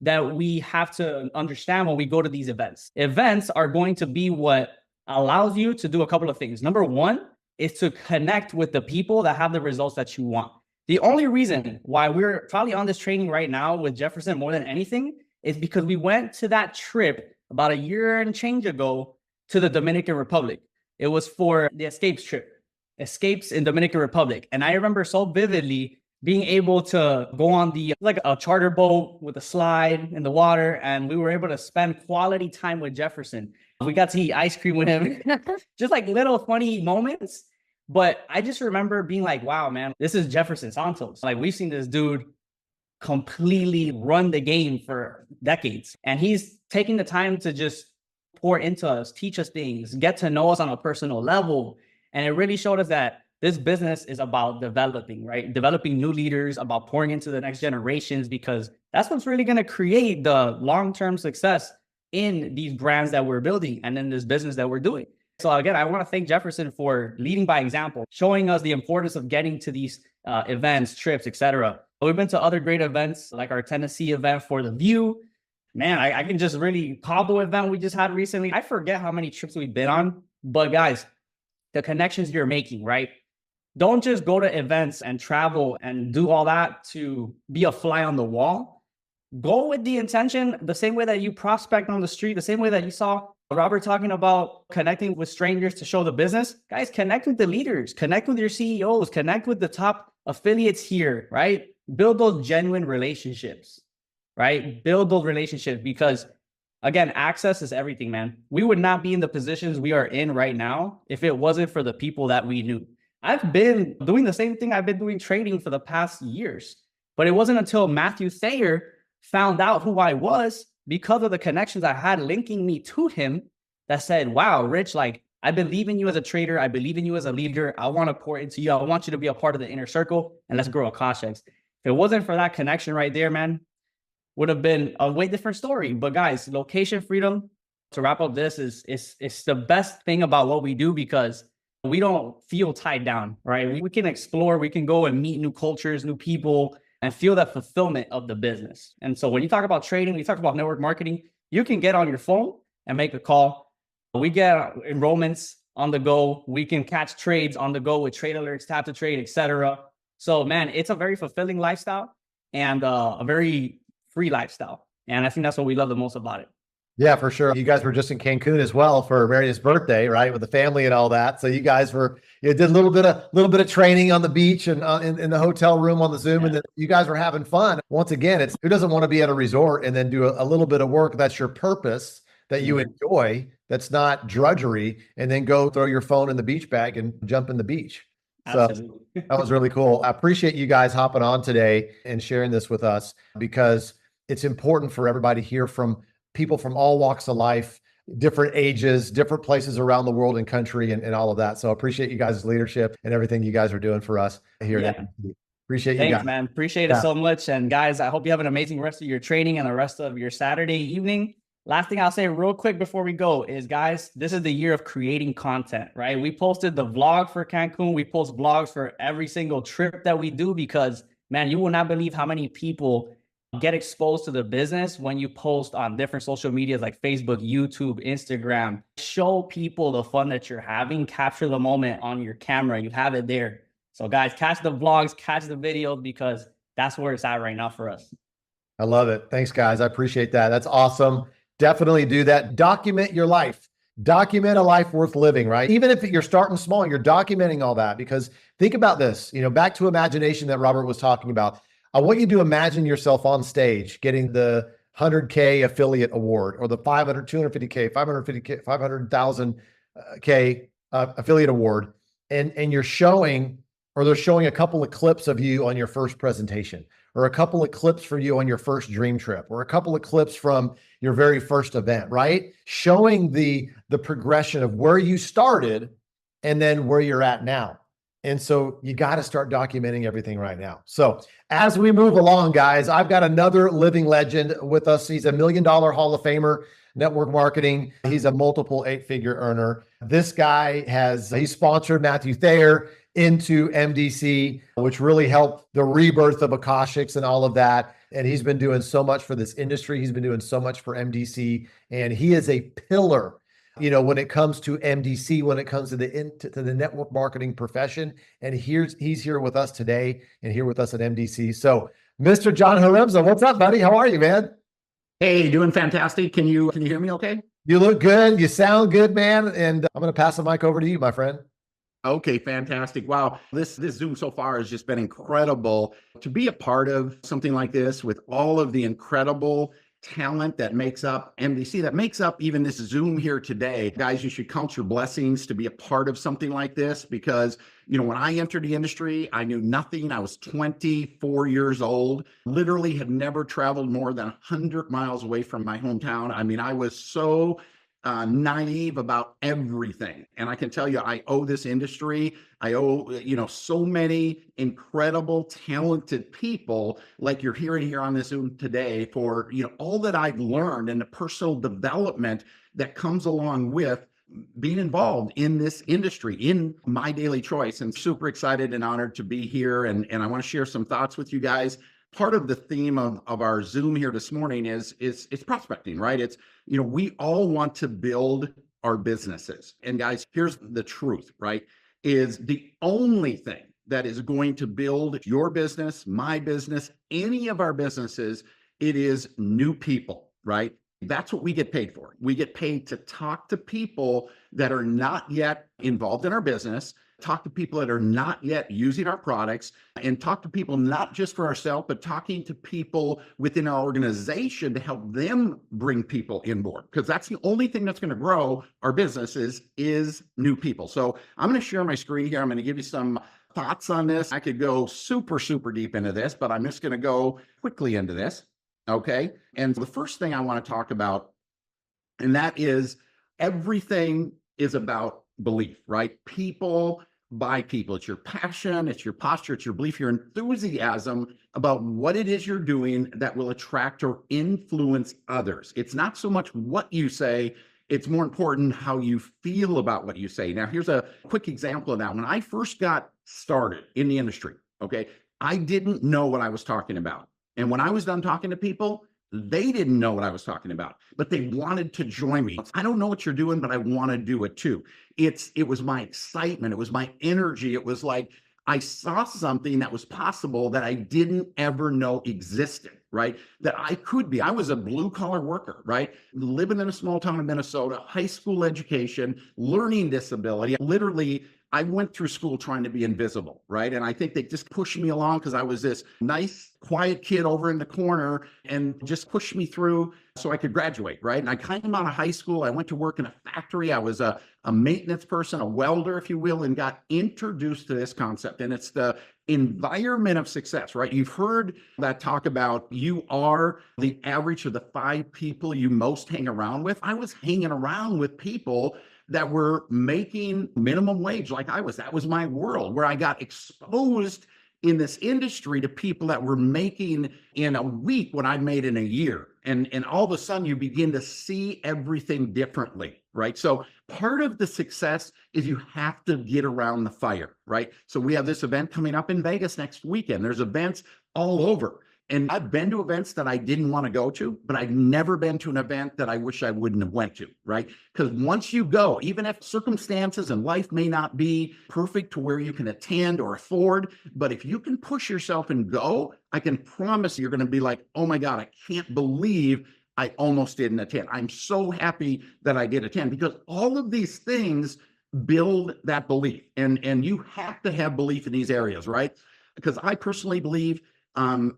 that we have to understand when we go to these events. Events are going to be what allows you to do a couple of things. Number one is to connect with the people that have the results that you want. The only reason why we're probably on this training right now with Jefferson more than anything is because we went to that trip about a year and change ago to the Dominican Republic. It was for the Escapes trip, Escapes in Dominican Republic. And I remember so vividly being able to go on like a charter boat with a slide in the water. And we were able to spend quality time with Jefferson. We got to eat ice cream with him, just like little funny moments. But I just remember being like, wow, man, this is Jefferson Santos. Like, we've seen this dude completely run the game for decades. And he's taking the time to just pour into us, teach us things, get to know us on a personal level. And it really showed us that this business is about developing, right? Developing new leaders, about pouring into the next generations, because that's what's really going to create the long-term success in these brands that we're building and in this business that we're doing. So again, I want to thank Jefferson for leading by example, showing us the importance of getting to these events, trips, etc. We've been to other great events like our Tennessee event for The View. Man, I can just really Cabo event we just had recently. I forget how many trips we've been on, but guys, the connections you're making, right? Don't just go to events and travel and do all that to be a fly on the wall. Go with the intention, the same way that you prospect on the street, the same way that you saw Robert talking about connecting with strangers to show the business. Guys, connect with the leaders, connect with your CEOs, connect with the top affiliates here, right? Build those genuine relationships, right? Build those relationships because, again, access is everything, man. We would not be in the positions we are in right now if it wasn't for the people that we knew. I've been doing the same thing I've been doing trading for the past years, but it wasn't until Matthew Thayer found out who I was because of the connections I had linking me to him that said, wow, Rich, like, I believe in you as a trader. I believe in you as a leader. I want to pour into you. I want you to be a part of the inner circle and let's grow Akashics. If it wasn't for that connection right there, man, would have been a way different story. But guys, location freedom, to wrap up this, is the best thing about what we do because we don't feel tied down, right? We can explore, we can go and meet new cultures, new people, and feel that fulfillment of the business. And so when you talk about trading, when you talk about network marketing, you can get on your phone and make a call. We get enrollments on the go. We can catch trades on the go with trade alerts, tap to trade, etc. So man, it's a very fulfilling lifestyle and a very free lifestyle. And I think that's what we love the most about it. Yeah, for sure. You guys were just in Cancun as well for Meredith's birthday, right? With the family and all that. So you guys did a little bit of training on the beach and in the hotel room on the Zoom, and then you guys were having fun. Once again, it's who doesn't want to be at a resort and then do a little bit of work that's your purpose that you enjoy, that's not drudgery, and then go throw your phone in the beach bag and jump in the beach. Absolutely. So that was really cool. I appreciate you guys hopping on today and sharing this with us because it's important for everybody to hear from people from all walks of life, different ages, different places around the world and country and all of that. So I appreciate you guys' leadership and everything you guys are doing for us here. Yeah. At MDC. Appreciate you Thanks, guys. man. Appreciate it so much. And guys, I hope you have an amazing rest of your training and the rest of your Saturday evening. Last thing I'll say real quick before we go is, guys, this is the year of creating content, right? We posted the vlog for Cancun. We post vlogs for every single trip that we do because, man, you will not believe how many people get exposed to the business when you post on different social medias like Facebook, YouTube, Instagram. Show people the fun that you're having. Capture the moment on your camera. You have it there. So guys, catch the vlogs, catch the videos because that's where it's at right now for us. I love it. Thanks, guys. I appreciate that. That's awesome. Definitely do that. Document your life. Document a life worth living, right? Even if you're starting small, you're documenting all that because think about this, back to imagination that Robert was talking about. I want you to imagine yourself on stage getting the 100K affiliate award or the 500, 250K, 550K, 500,000K affiliate award. And you're showing, or they're showing a couple of clips of you on your first presentation, or a couple of clips for you on your first dream trip, or a couple of clips from your very first event, right? Showing the progression of where you started and then where you're at now. And so you got to start documenting everything right now. So as we move along, guys, I've got another living legend with us. He's a $1 Million Hall of Famer, network marketing. He's a multiple 8-figure earner. This guy he sponsored Matthew Thayer into MDC, which really helped the rebirth of Akashics and all of that. And he's been doing so much for this industry. He's been doing so much for MDC, and he is a pillar, when it comes to MDC, when it comes to the network marketing profession. And he's here with us today and here with us at MDC. So Mr. John Haremza, what's up, buddy? How are you, man? Hey, doing fantastic. Can you hear me okay? You look good. You sound good, man. And I'm going to pass the mic over to you, my friend. Okay, fantastic. Wow. This Zoom so far has just been incredible to be a part of something like this with all of the incredible talent that makes up MDC, that makes up even this Zoom here today. Guys, you should count your blessings to be a part of something like this because, when I entered the industry, I knew nothing. I was 24 years old, literally had never traveled more than 100 miles away from my hometown. I mean, I was so naive about everything. And I can tell you, I owe this industry, I owe, so many incredible, talented people like you're hearing here on this Zoom today for, all that I've learned and the personal development that comes along with being involved in this industry, in my daily choice. And super excited and honored to be here. And I want to share some thoughts with you guys. Part of the theme of our Zoom here this morning is it's prospecting, right? It's, we all want to build our businesses. And guys, here's the truth, right? Is the only thing that is going to build your business, my business, any of our businesses, it is new people, right? That's what we get paid for. We get paid to talk to people that are not yet involved in our business, talk to people that are not yet using our products, and talk to people not just for ourselves, but talking to people within our organization to help them bring people in board. Because that's the only thing that's going to grow our businesses is new people. So I'm going to share my screen here. I'm going to give you some thoughts on this. I could go super, super deep into this, but I'm just going to go quickly into this. Okay. And the first thing I want to talk about, and that is everything is about belief, right? People by people. It's your passion, it's your posture, it's your belief, your enthusiasm about what it is you're doing that will attract or influence others. It's not so much what you say, it's more important how you feel about what you say. Now, here's a quick example of that. When I first got started in the industry, okay, I didn't know what I was talking about. And when I was done talking to people, they didn't know what I was talking about, but they wanted to join me. I don't know what you're doing, but I want to do it too. It was my excitement. It was my energy. It was like I saw something that was possible that I didn't ever know existed, right? That I could be. I was a blue collar worker, right? Living in a small town in Minnesota, high school education, learning disability. Literally, I went through school trying to be invisible, right? And I think they just pushed me along because I was this nice, quiet kid over in the corner and just pushed me through so I could graduate, right? And I came out of high school. I went to work in a factory. I was a maintenance person, a welder, if you will, and got introduced to this concept. And it's the environment of success, right? You've heard that talk about you are the average of the 5 people you most hang around with. I was hanging around with people that were making minimum wage like I was. That was my world where I got exposed in this industry to people that were making in a week what I made in a year. And all of a sudden you begin to see everything differently, right? So part of the success is you have to get around the fire, right? So we have this event coming up in Vegas next weekend. There's events all over. And I've been to events that I didn't want to go to, but I've never been to an event that I wish I wouldn't have went to, right? Because once you go, even if circumstances and life may not be perfect to where you can attend or afford, but if you can push yourself and go, I can promise you're going to be like, oh my God, I can't believe I almost didn't attend. I'm so happy that I did attend because all of these things build that belief. And you have to have belief in these areas, right? Because I personally believe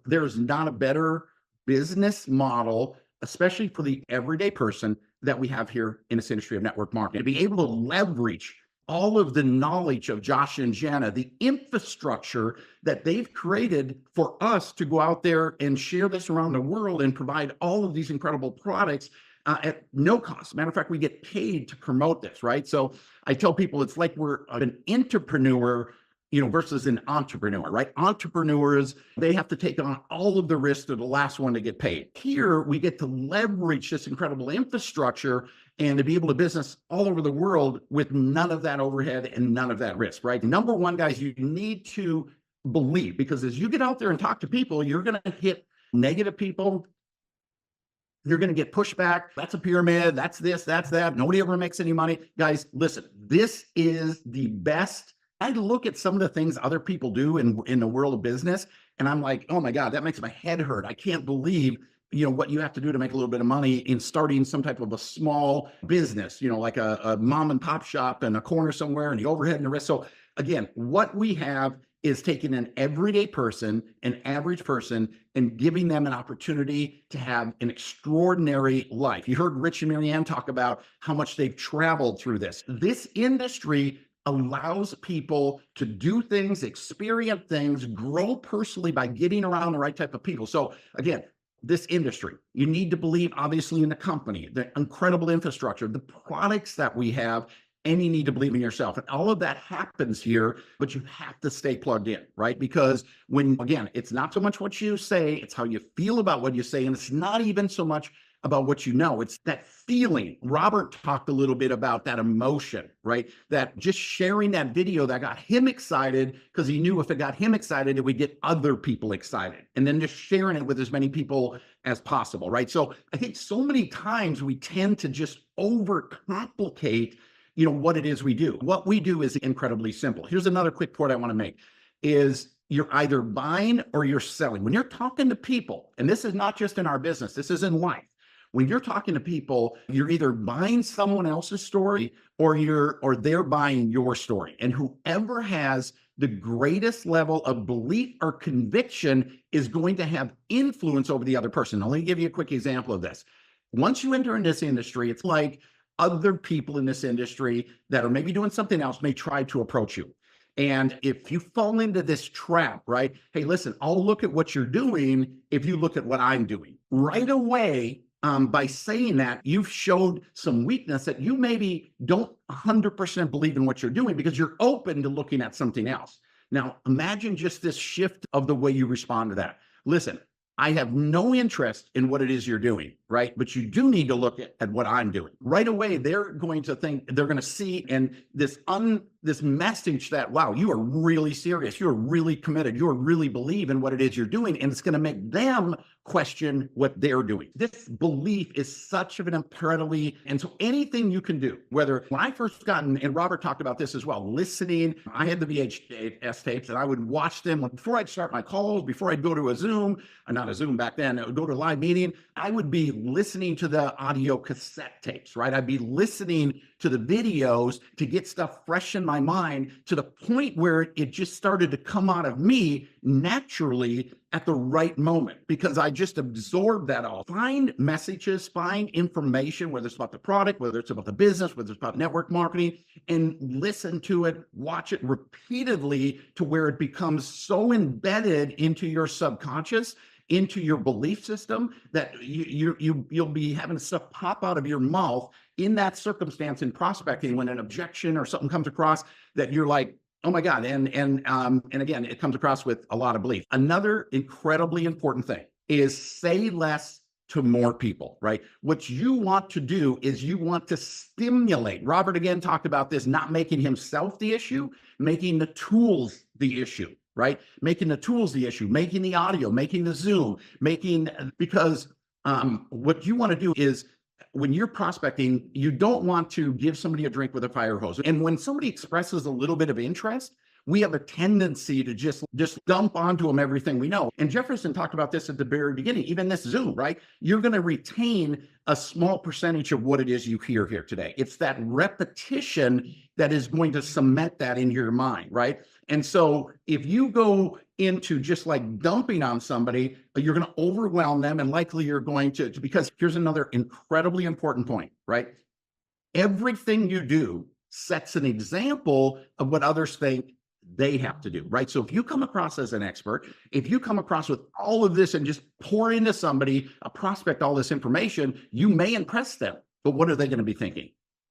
there's not a better business model, especially for the everyday person, that we have here in this industry of network marketing. To be able to leverage all of the knowledge of Josh and Jenna, the infrastructure that they've created for us to go out there and share this around the world and provide all of these incredible products at no cost. Matter of fact, we get paid to promote this, right? So I tell people it's like we're an entrepreneur, versus an entrepreneur, right? Entrepreneurs, they have to take on all of the risks. They're the last one to get paid. Here, we get to leverage this incredible infrastructure and to be able to business all over the world with none of that overhead and none of that risk, right? Number one, guys, you need to believe, because as you get out there and talk to people, you're going to hit negative people. You're going to get pushback. That's a pyramid. That's this, that's that. Nobody ever makes any money. Guys, listen, this is the best. I look at some of the things other people do in the world of business, and I'm like, oh my God, that makes my head hurt. I can't believe, what you have to do to make a little bit of money in starting some type of a small business, like a mom and pop shop in a corner somewhere, and the overhead and the rest. So again, what we have is taking an everyday person, an average person, and giving them an opportunity to have an extraordinary life. You heard Rich and Marianne talk about how much they've traveled through this. This industry allows people to do things, experience things, grow personally by getting around the right type of people. So again, this industry, you need to believe obviously in the company, the incredible infrastructure, the products that we have, and you need to believe in yourself. And all of that happens here, but you have to stay plugged in, right? Because again, it's not so much what you say, it's how you feel about what you say. And it's not even so much about what you know, it's that feeling. Robert talked a little bit about that emotion, right? That just sharing that video that got him excited, because he knew if it got him excited, it would get other people excited. And then just sharing it with as many people as possible, right? So I think so many times we tend to just overcomplicate, what it is we do. What we do is incredibly simple. Here's another quick point I want to make is you're either buying or you're selling. When you're talking to people, and this is not just in our business, this is in life. When you're talking to people, you're either buying someone else's story or they're buying your story. And whoever has the greatest level of belief or conviction is going to have influence over the other person. I'll let me give you a quick example of this. Once you enter in this industry, it's like other people in this industry that are maybe doing something else may try to approach you. And if you fall into this trap, right? Hey, listen, I'll look at what you're doing if you look at what I'm doing. Right away, by saying that, you've showed some weakness that you maybe don't 100% believe in what you're doing because you're open to looking at something else. Now, imagine just this shift of the way you respond to that. Listen, I have no interest in what it is you're doing, right? But you do need to look at what I'm doing. Right away, they're going to see, and this message that, wow, you are really serious. You're really committed. You really believe in what it is you're doing. And it's going to make them question what they're doing. This belief is such of an incredibly, and so anything you can do, whether when I first gotten, and Robert talked about this as well, listening, I had the VHS tapes and I would watch them before I'd start my calls, before I'd go to a Zoom, not a Zoom back then, I would go to a live meeting, I would be listening to the audio cassette tapes, right? I'd be listening to the videos to get stuff fresh in my mind to the point where it just started to come out of me naturally at the right moment because I just absorbed that all. Find messages, find information, whether it's about the product, whether it's about the business, whether it's about network marketing, and listen to it, watch it repeatedly to where it becomes so embedded into your subconscious, into your belief system that you'll be having stuff pop out of your mouth in that circumstance in prospecting when an objection or something comes across that you're like, oh my God. And again, it comes across with a lot of belief. Another incredibly important thing is say less to more people, right? What you want to do is you want to stimulate. Robert again talked about this, not making himself the issue, making the tools the issue, right? Making the tools the issue, making the audio, making the Zoom, because what you want to do is when you're prospecting, you don't want to give somebody a drink with a fire hose. And when somebody expresses a little bit of interest, we have a tendency to just dump onto them everything we know. And Jefferson talked about this at the very beginning, even this Zoom, right? You're going to retain a small percentage of what it is you hear here today. It's that repetition that is going to cement that in your mind, right? And so if you go into just like dumping on somebody, you're going to overwhelm them, and likely you're going to, because here's another incredibly important point, right? Everything you do sets an example of what others think they have to do, right? So if you come across as an expert, if you come across with all of this and just pour into somebody, a prospect, all this information, you may impress them. But what are they going to be thinking?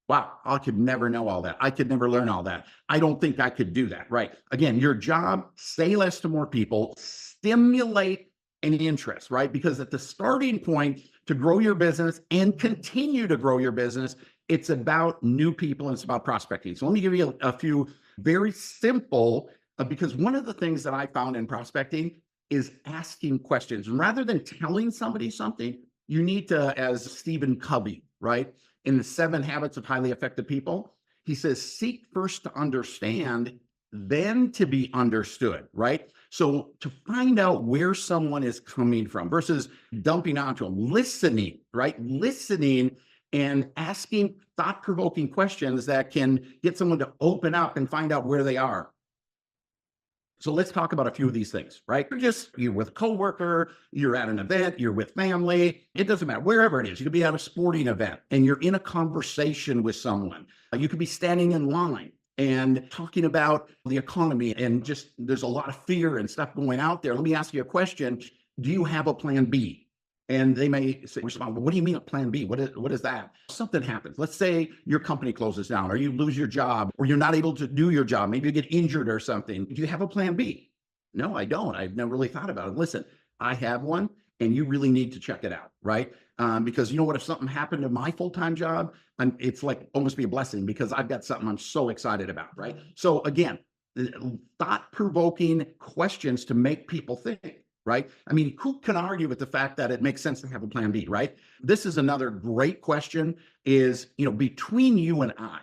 Wow, I could never know all that. I could never learn all that. I don't think I could do that, right? Again, your job, say less to more people, stimulate any interest, right? Because at the starting point to grow your business and continue to grow your business, it's about new people and it's about prospecting. So let me give you a few very simple, because one of the things that I found in prospecting is asking questions. And rather than telling somebody something, you need to, as Stephen Covey, right? In the 7 Habits of Highly Effective People, he says, seek first to understand, then to be understood, right? So to find out where someone is coming from versus dumping onto them, listening, right? Listening and asking thought-provoking questions that can get someone to open up and find out where they are. So let's talk about a few of these things, right? You're with a coworker, you're at an event, you're with family, it doesn't matter, wherever it is. You could be at a sporting event and you're in a conversation with someone. You could be standing in line and talking about the economy, and just there's a lot of fear and stuff going out there. Let me ask you a question. Do you have a plan B? And they may respond, well, what do you mean a plan B? What is that? Something happens. Let's say your company closes down, or you lose your job, or you're not able to do your job. Maybe you get injured or something. Do you have a plan B? No, I don't. I've never really thought about it. Listen, I have one, and you really need to check it out, right? Because you know what, if something happened to my full-time job, it's like almost be a blessing, because I've got something I'm so excited about, right? So again, thought-provoking questions to make people think. Right? I mean, who can argue with the fact that it makes sense to have a plan B, right? This is another great question is, between you and I,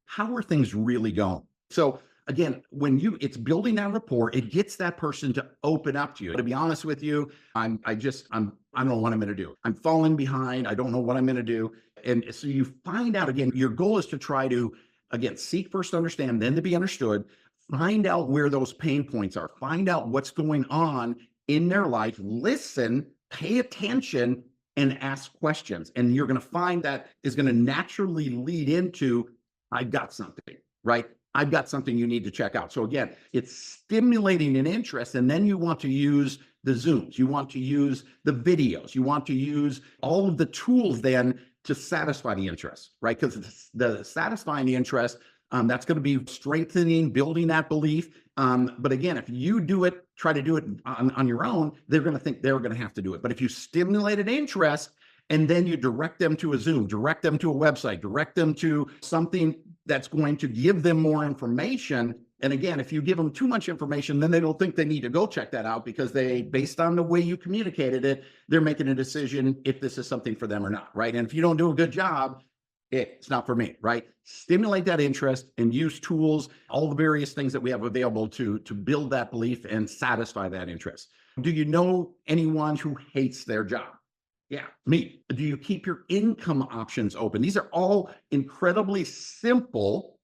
how are things really going? So again, it's building that rapport, it gets that person to open up to you. To be honest with you, I don't know what I'm going to do. I'm falling behind. I don't know what I'm going to do. And so you find out, again, your goal is to try to, again, seek first to understand, then to be understood, find out where those pain points are, find out what's going on in their life, listen, pay attention, and ask questions. And you're going to find that is going to naturally lead into, I've got something, right? I've got something you need to check out. So again, it's stimulating an interest, and then you want to use the Zooms, you want to use the videos, you want to use all of the tools then to satisfy the interest, right? Because the satisfying the interest, that's going to be strengthening, building that belief. But again, if you try to do it on your own, they're going to think they're going to have to do it. But if you stimulate an interest and then you direct them to a Zoom, direct them to a website, direct them to something that's going to give them more information. And again, if you give them too much information, then they don't think they need to go check that out, because based on the way you communicated it, they're making a decision if this is something for them or not, right? And if you don't do a good job, it's not for me, right? Stimulate that interest and use tools, all the various things that we have available to build that belief and satisfy that interest. Do you know anyone who hates their job? Yeah, me. Do you keep your income options open? These are all incredibly simple,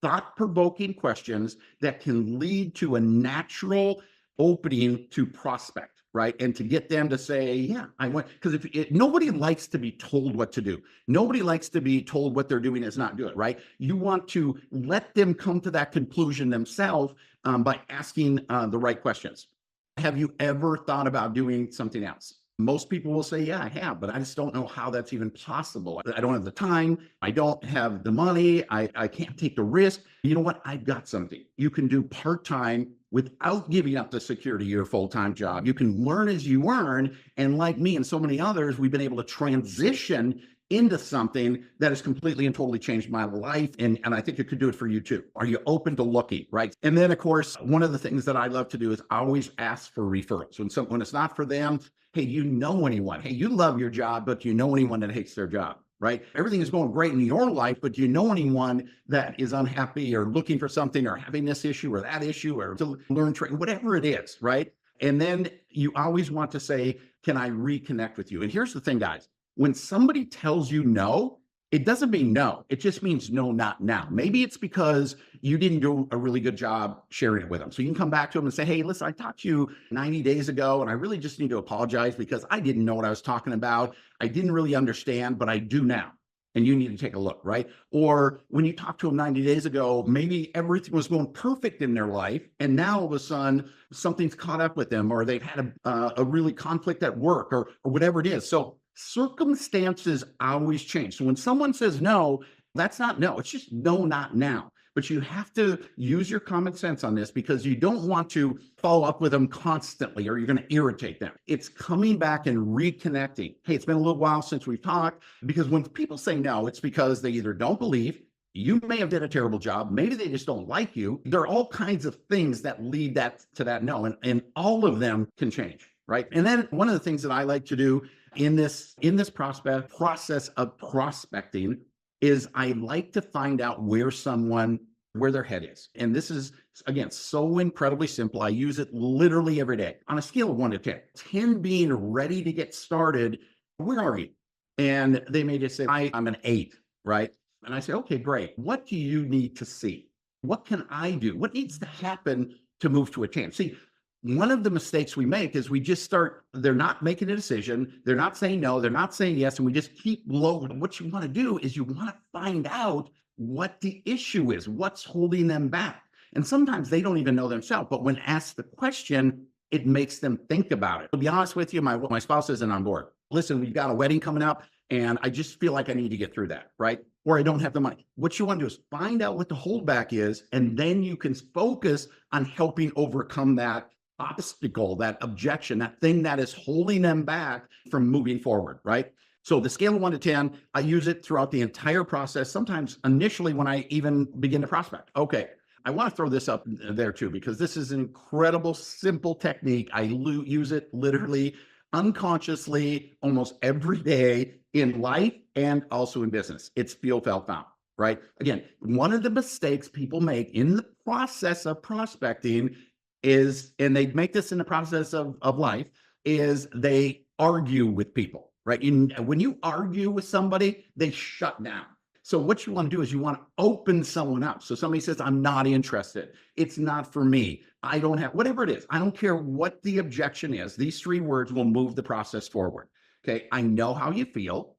thought-provoking questions that can lead to a natural opening to prospect, right? And to get them to say, yeah, I want, because nobody likes to be told what to do. Nobody likes to be told what they're doing is not good, right? You want to let them come to that conclusion themselves by asking the right questions. Have you ever thought about doing something else? Most people will say, yeah, I have, but I just don't know how that's even possible. I don't have the time. I don't have the money. I can't take the risk. You know what? I've got something. You can do part-time without giving up the security of your full-time job. You can learn as you earn. And like me and so many others, we've been able to transition into something that has completely and totally changed my life. And I think it could do it for you too. Are you open to looking, right? And then of course, one of the things that I love to do is always ask for referrals. When it's not for them, hey, you know anyone? Hey, you love your job, but you know anyone that hates their job? right? Everything is going great in your life, but do you know anyone that is unhappy or looking for something or having this issue or that issue or to learn trade, whatever it is, right? And then you always want to say, can I reconnect with you? And here's the thing, guys, when somebody tells you no, it doesn't mean no. It just means no, not now. Maybe it's because you didn't do a really good job sharing it with them. So you can come back to them and say, hey, listen, I talked to you 90 days ago, and I really just need to apologize because I didn't know what I was talking about. I didn't really understand, but I do now. And you need to take a look, right? Or when you talked to them 90 days ago, maybe everything was going perfect in their life. And now all of a sudden, something's caught up with them, or they've had a really conflict at work or whatever it is. So circumstances always change. So when someone says no, that's not no. It's just no, not now. But you have to use your common sense on this because you don't want to follow up with them constantly or you're going to irritate them. It's coming back and reconnecting. Hey, it's been a little while since we've talked, because when people say no, it's because they either don't believe, you may have done a terrible job, maybe they just don't like you. There are all kinds of things that lead to that no, and all of them can change, right? And then one of the things that I like to do in this process of prospecting is I like to find out where their head is. And this is, again, so incredibly simple. I use it literally every day on a scale of 1 to 10. 10 being ready to get started. Where are you? And they may just say, I'm an 8, right? And I say, okay, great. What do you need to see? What can I do? What needs to happen to move to a 10? See, one of the mistakes we make is we just they're not making a decision. They're not saying no, they're not saying yes. And we just keep low. What you want to do is you want to find out what the issue is, what's holding them back. And sometimes they don't even know themselves, but when asked the question, it makes them think about it. To be honest with you, my spouse isn't on board. Listen, we've got a wedding coming up and I just feel like I need to get through that, right? Or I don't have the money. What you want to do is find out what the holdback is, and then you can focus on helping overcome that obstacle, that objection, that thing that is holding them back from moving forward, right? So the scale of 1 to 10, I use it throughout the entire process, sometimes initially when I even begin to prospect. Okay, I want to throw this up there too, because this is an incredible, simple technique. I use it literally unconsciously almost every day in life and also in business. It's feel, felt, found, right? Again, one of the mistakes people make in the process of prospecting is, and they make this in the process of life, is they argue with people, right? When you argue with somebody, they shut down. So what you want to do is you want to open someone up. So somebody says, I'm not interested. It's not for me. I don't have, whatever it is. I don't care what the objection is. These 3 words will move the process forward. Okay. I know how you feel.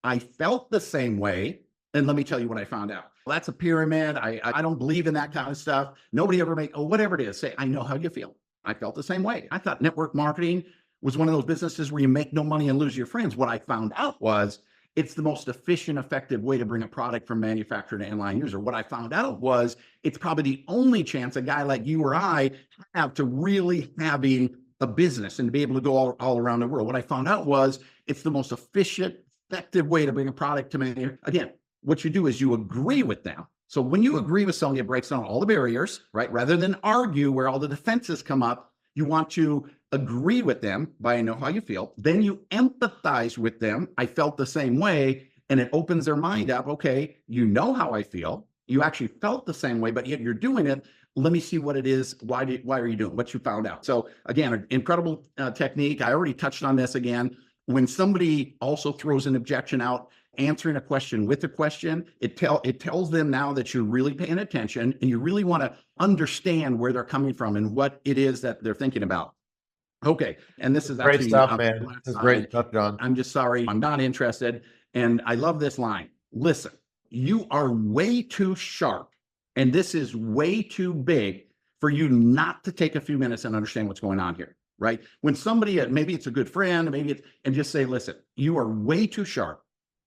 I felt the same way. And let me tell you what I found out. Well, that's a pyramid. I don't believe in that kind of stuff. Nobody ever whatever it is, say, I know how you feel. I felt the same way. I thought network marketing was one of those businesses where you make no money and lose your friends. What I found out was it's the most efficient, effective way to bring a product from manufacturer to inline user. What I found out was it's probably the only chance a guy like you or I have to really having a business and to be able to go all around the world. What I found out was it's the most efficient, effective way to bring a product to manufacturer. Again, what you do is you agree with them. So when you agree with someone, it breaks down all the barriers, right? Rather than argue where all the defenses come up, you want to agree with them by I know how you feel. Then you empathize with them. I felt the same way. And it opens their mind up. Okay, you know how I feel. You actually felt the same way, but yet you're doing it. Let me see what it is. Why are you doing it? What you found out. So again, an incredible technique. I already touched on this again. When somebody also throws an objection out, answering a question with a question, it tells them now that you're really paying attention and you really want to understand where they're coming from and what it is that they're thinking about. Okay, and this is Great actually stuff, man. This is great stuff, John. I'm just sorry, I'm not interested. And I love this line. Listen, you are way too sharp, and this is way too big for you not to take a few minutes and understand what's going on here, right? When somebody, maybe it's a good friend, and just say, listen, you are way too sharp.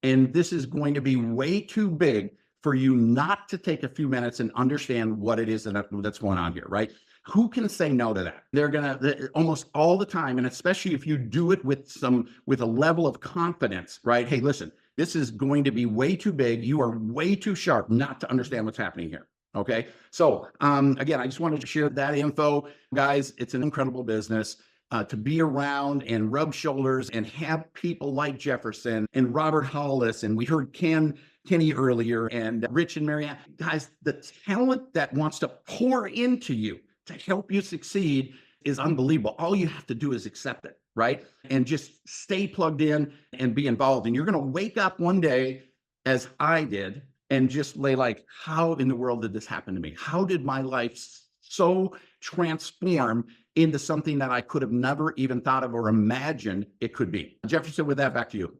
And this is going to be way too big for you not to take a few minutes and understand what it is that's going on here, right? Who can say no to that? They're almost all the time. And especially if you do it with a level of confidence, right? Hey, listen, this is going to be way too big. You are way too sharp not to understand what's happening here. Okay. So again, I just wanted to share that info. Guys, it's an incredible business. to be around and rub shoulders and have people like Jefferson and Robert Hollis, and we heard Kenny earlier, and Rich and Marianne. Guys, the talent that wants to pour into you to help you succeed is unbelievable. All you have to do is accept it, right? And just stay plugged in and be involved. And you're going to wake up one day, as I did, and just lay like, how in the world did this happen to me? How did my life so transform into something that I could have never even thought of or imagined it could be? Jefferson, with that, back to you.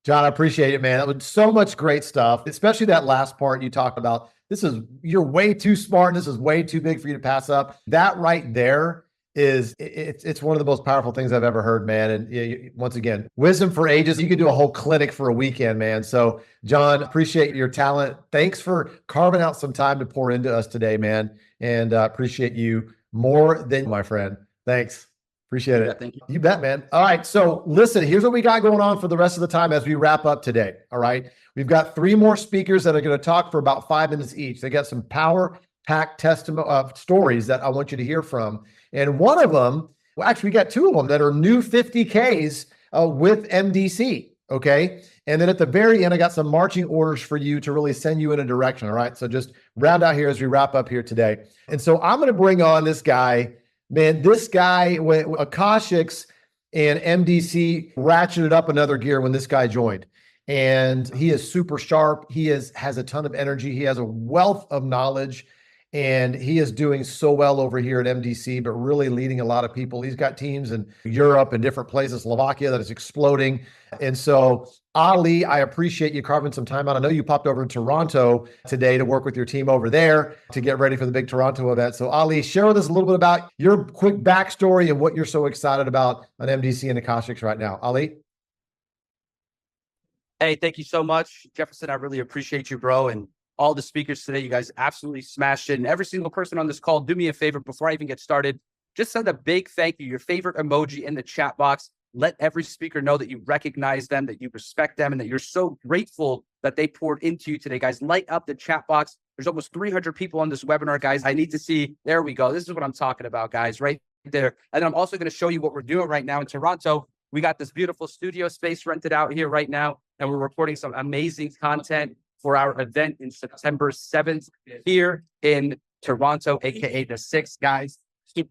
John, I appreciate it, man. That was so much great stuff, especially that last part you talked about. You're way too smart. And this is way too big for you to pass up. That right there it's one of the most powerful things I've ever heard, man. And once again, wisdom for ages. You could do a whole clinic for a weekend, man. So John, appreciate your talent. Thanks for carving out some time to pour into us today, man. And appreciate you more than my friend. Thanks. Appreciate it. Yeah, thank you. You bet, man. All right. So listen, here's what we got going on for the rest of the time as we wrap up today. All right. We've got 3 more speakers that are going to talk for about 5 minutes each. They got some power-packed stories that I want you to hear from. And one of them, well, actually, we got 2 of them that are new 50Ks with MDC. Okay. And then at the very end, I got some marching orders for you to really send you in a direction. All right. So just round out here as we wrap up here today. And so I'm going to bring on this guy, man. This guy, Akashics and MDC ratcheted up another gear when this guy joined. And he is super sharp. He has a ton of energy. He has a wealth of knowledge. And he is doing so well over here at MDC, but really leading a lot of people. He's got teams in Europe and different places, Slovakia, that is exploding. And so, Ali, I appreciate you carving some time out. I know you popped over to Toronto today to work with your team over there to get ready for the big Toronto event. So, Ali, share with us a little bit about your quick backstory and what you're so excited about on MDC and Akashics right now. Ali? Hey, thank you so much, Jefferson. I really appreciate you, bro. And all the speakers today, you guys absolutely smashed it. And every single person on this call, do me a favor before I even get started. Just send a big thank you, your favorite emoji in the chat box. Let every speaker know that you recognize them, that you respect them, and that you're so grateful that they poured into you today. Guys, light up the chat box. There's almost 300 people on this webinar, guys. I need to see. There we go. This is what I'm talking about, guys, right there. And I'm also going to show you what we're doing right now in Toronto. We got this beautiful studio space rented out here right now, and we're recording some amazing content for our event in September 7th here in Toronto, aka the 6th, guys.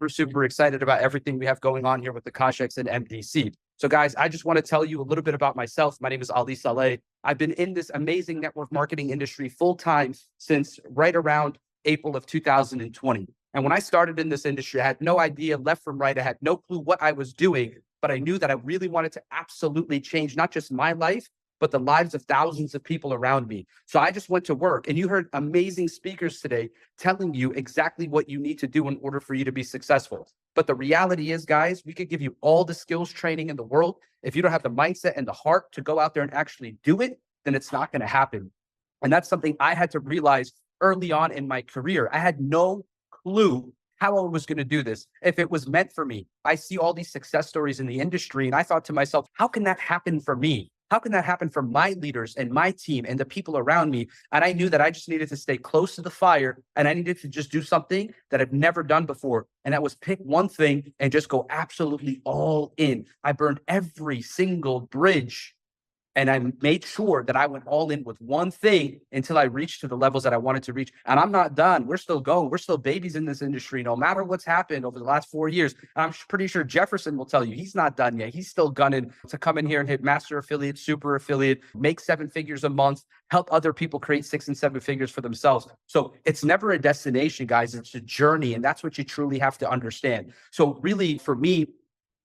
Super excited about everything we have going on here with the Akashics and MDC. So guys, I just want to tell you a little bit about myself. My name is Ali Saleh. I've been in this amazing network marketing industry full-time since right around April of 2020. And when I started in this industry, I had no idea left from right. I had no clue what I was doing, but I knew that I really wanted to absolutely change not just my life, but the lives of thousands of people around me. So I just went to work, and you heard amazing speakers today telling you exactly what you need to do in order for you to be successful. But the reality is, guys, we could give you all the skills training in the world. If you don't have the mindset and the heart to go out there and actually do it, then it's not going to happen. And that's something I had to realize early on in my career. I had no clue how I was going to do this, if it was meant for me. I see all these success stories in the industry, and I thought to myself, how can that happen for me? How can that happen for my leaders and my team and the people around me? And I knew that I just needed to stay close to the fire, and I needed to just do something that I've never done before. And that was pick one thing and just go absolutely all in. I burned every single bridge, and I made sure that I went all in with one thing until I reached to the levels that I wanted to reach. And I'm not done. We're still going. We're still babies in this industry, no matter what's happened over the last 4 years. I'm pretty sure Jefferson will tell you he's not done yet. He's still gunning to come in here and hit master affiliate, super affiliate, make 7 figures a month, help other people create 6 and 7 figures for themselves. So it's never a destination, guys. It's a journey. And that's what you truly have to understand. So really, for me,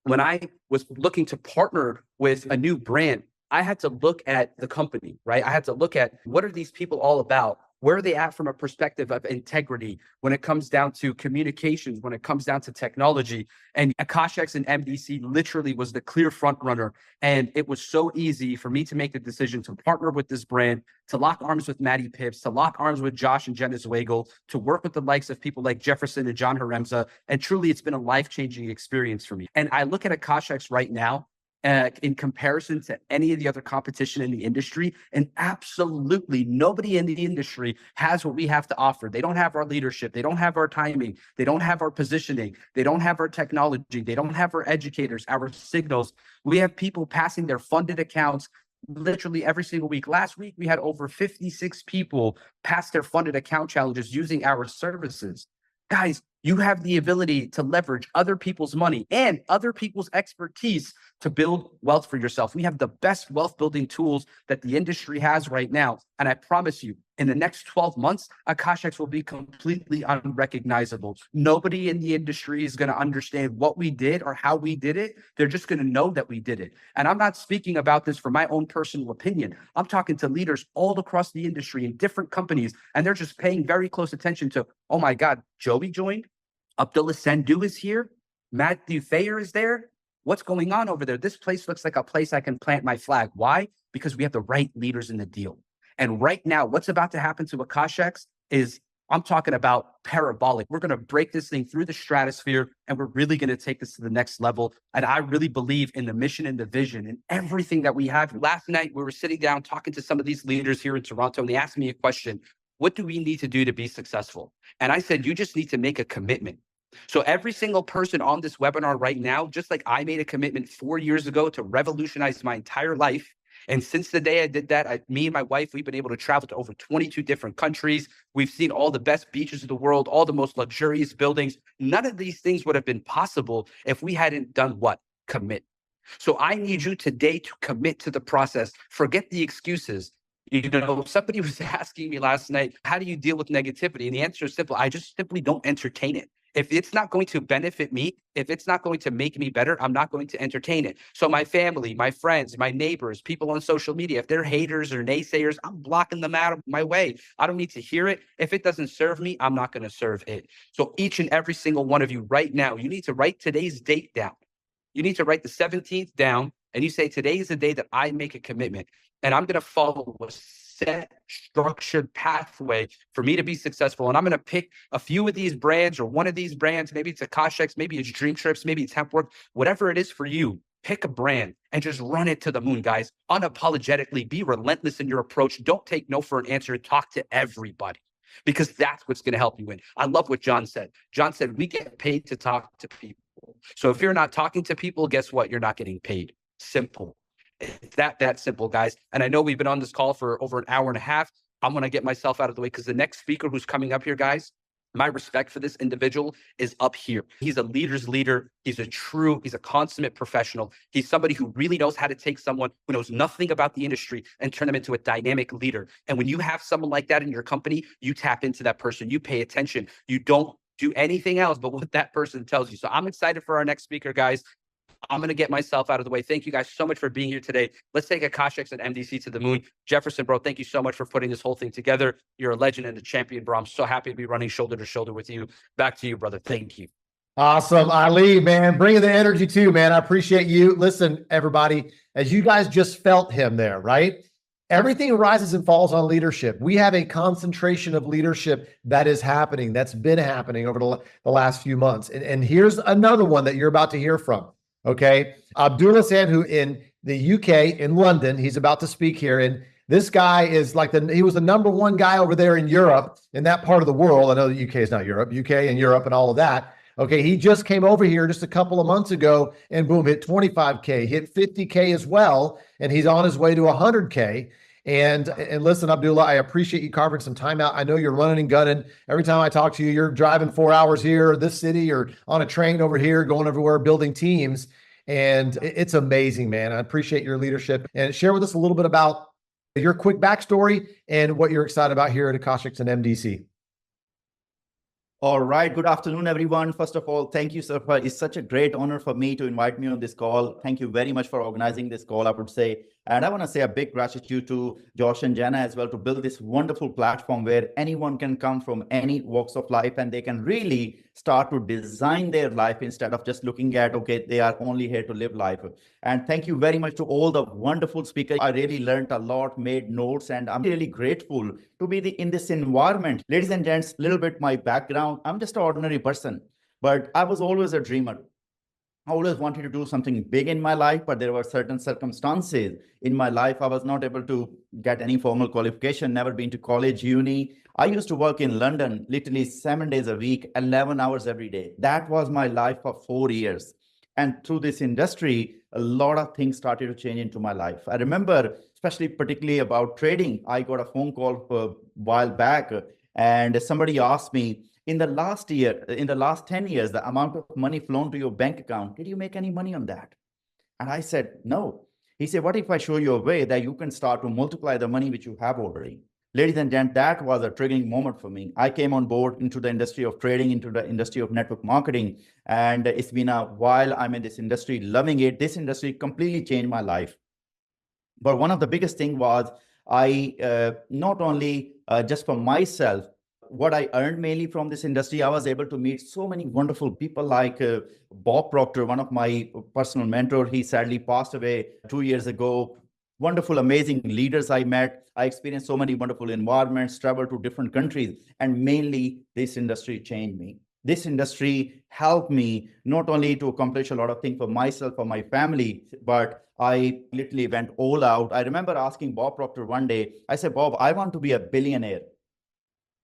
when I was looking to partner with a new brand, I had to look at the company, right? I had to look at what are these people all about? Where are they at from a perspective of integrity when it comes down to communications, when it comes down to technology? And Akashics and MDC literally was the clear front runner. And it was so easy for me to make the decision to partner with this brand, to lock arms with Maddie Pips, to lock arms with Josh and Jenna Zweigel, to work with the likes of people like Jefferson and John Haremza. And truly, it's been a life-changing experience for me. And I look at Akashics right now, in comparison to any of the other competition in the industry. And absolutely nobody in the industry has what we have to offer. They don't have our leadership. They don't have our timing. They don't have our positioning. They don't have our technology. They don't have our educators, our signals. We have people passing their funded accounts literally every single week. Last week, we had over 56 people pass their funded account challenges using our services. Guys, you have the ability to leverage other people's money and other people's expertise to build wealth for yourself. We have the best wealth building tools that the industry has right now. And I promise you, in the next 12 months, Akashex will be completely unrecognizable. Nobody in the industry is going to understand what we did or how we did it. They're just going to know that we did it. And I'm not speaking about this for my own personal opinion. I'm talking to leaders all across the industry in different companies, and they're just paying very close attention to, oh my God, Joey joined, Abdullah Sandhu is here, Matthew Thayer is there. What's going on over there? This place looks like a place I can plant my flag. Why? Because we have the right leaders in the deal. And right now, what's about to happen to Akashex is, I'm talking about parabolic. We're going to break this thing through the stratosphere, and we're really going to take this to the next level. And I really believe in the mission and the vision and everything that we have. Last night, we were sitting down talking to some of these leaders here in Toronto, and they asked me a question: what do we need to do to be successful? And I said, you just need to make a commitment. So every single person on this webinar right now, just like I made a commitment 4 years ago to revolutionize my entire life. And since the day I did that, me and my wife, we've been able to travel to over 22 different countries. We've seen all the best beaches of the world, all the most luxurious buildings. None of these things would have been possible if we hadn't done what? Commit. So I need you today to commit to the process. Forget the excuses. You know, somebody was asking me last night, how do you deal with negativity? And the answer is simple. I just simply don't entertain it. If it's not going to benefit me, if it's not going to make me better, I'm not going to entertain it. So my family, my friends, my neighbors, people on social media, if they're haters or naysayers, I'm blocking them out of my way. I don't need to hear it. If it doesn't serve me, I'm not going to serve it. So each and every single one of you right now, you need to write today's date down. You need to write the 17th down, and you say, today is the day that I make a commitment, and I'm going to follow a set, structured pathway for me to be successful. And I'm going to pick a few of these brands or one of these brands. Maybe it's Akashex, maybe it's Dream Trips, maybe it's Hempwork, whatever it is for you. Pick a brand and just run it to the moon, guys. Unapologetically, be relentless in your approach. Don't take no for an answer. Talk to everybody, because that's what's going to help you win. I love what John said. John said, we get paid to talk to people. So if you're not talking to people, guess what? You're not getting paid. Simple. It's that simple, guys. And I know we've been on this call for over an hour and a half. I'm going to get myself out of the way, because the next speaker who's coming up here, guys, my respect for this individual is up here. He's a leader's leader. He's a consummate professional. He's somebody who really knows how to take someone who knows nothing about the industry and turn them into a dynamic leader. And when you have someone like that in your company, you tap into that person. You pay attention. You don't do anything else but what that person tells you. So I'm excited for our next speaker, guys. I'm going to get myself out of the way. Thank you guys so much for being here today. Let's take Akashex and MDC to the moon. Jefferson, bro, thank you so much for putting this whole thing together. You're a legend and a champion, bro. I'm so happy to be running shoulder to shoulder with you. Back to you, brother. Thank you. Awesome. Ali, man, bringing the energy too, man. I appreciate you. Listen, everybody, as you guys just felt him there, right? Everything rises and falls on leadership. We have a concentration of leadership that is happening, that's been happening over the last few months. And here's another one that you're about to hear from. Okay. Abdullah Sandhu in the UK, in London, he's about to speak here. And this guy is like he was the #1 guy over there in Europe, in that part of the world. I know the UK is not Europe, UK and Europe and all of that. Okay. He just came over here just a couple of months ago and boom, hit 25K, hit 50K as well. And he's on his way to 100K. And listen, Abdullah, I appreciate you carving some time out. I know you're running and gunning. Every time I talk to you, you're driving 4 hours here, this city, or on a train over here, going everywhere, building teams. And it's amazing, man. I appreciate your leadership. And share with us a little bit about your quick backstory and what you're excited about here at Akashex and MDC. All right. Good afternoon, everyone. First of all, thank you, sir. It's such a great honor for me to invite me on this call. Thank you very much for organizing this call, I would say. And I want to say a big gratitude to Josh and Jana as well to build this wonderful platform where anyone can come from any walks of life and they can really start to design their life instead of just looking at, okay, they are only here to live life. And thank you very much to all the wonderful speakers. I really learned a lot, made notes, and I'm really grateful to be in this environment. Ladies and gents, a little bit my background. I'm just an ordinary person, but I was always a dreamer. I always wanted to do something big in my life, but there were certain circumstances in my life. I was not able to get any formal qualification, never been to college, uni. I used to work in London, literally 7 days a week, 11 hours every day. That was my life for 4 years. And through this industry, a lot of things started to change into my life. I remember, especially particularly about trading, I got a phone call a while back, and somebody asked me, in the last 10 years, the amount of money flown to your bank account, did you make any money on that? And I said, no. He said, what if I show you a way that you can start to multiply the money which you have already? Ladies and gentlemen, that was a triggering moment for me. I came on board into the industry of trading, into the industry of network marketing. And it's been a while I'm in this industry, loving it. This industry completely changed my life. But one of the biggest thing was I not only just for myself, what I earned mainly from this industry, I was able to meet so many wonderful people like Bob Proctor, one of my personal mentors. He sadly passed away 2 years ago. Wonderful, amazing leaders I met. I experienced so many wonderful environments, traveled to different countries, and mainly this industry changed me. This industry helped me not only to accomplish a lot of things for myself, for my family, but I literally went all out. I remember asking Bob Proctor one day, I said, Bob, I want to be a billionaire.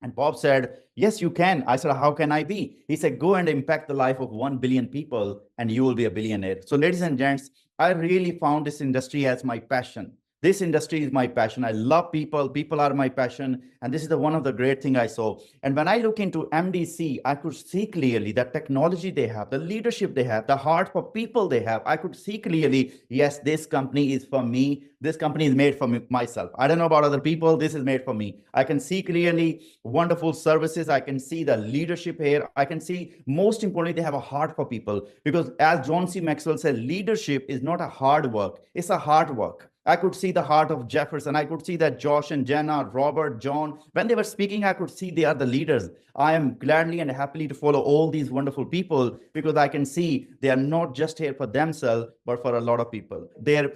And Bob said, yes, you can. I said, how can I be? He said, go and impact the life of 1 billion people and you will be a billionaire. So ladies and gents, I really found this industry as my passion. This industry is my passion. I love people. People are my passion. And this is one of the great things I saw. And when I look into MDC, I could see clearly the technology they have, the leadership they have, the heart for people they have. I could see clearly, yes, this company is for me. This company is made for me, myself. I don't know about other people. This is made for me. I can see clearly wonderful services. I can see the leadership here. I can see, most importantly, they have a heart for people. Because as John C. Maxwell said, leadership is not a hard work. It's a hard work. I could see the heart of Jefferson. I could see that Josh and Jenna, Robert, John, when they were speaking, I could see they are the leaders. I am gladly and happily to follow all these wonderful people because I can see they are not just here for themselves, but for a lot of people. Their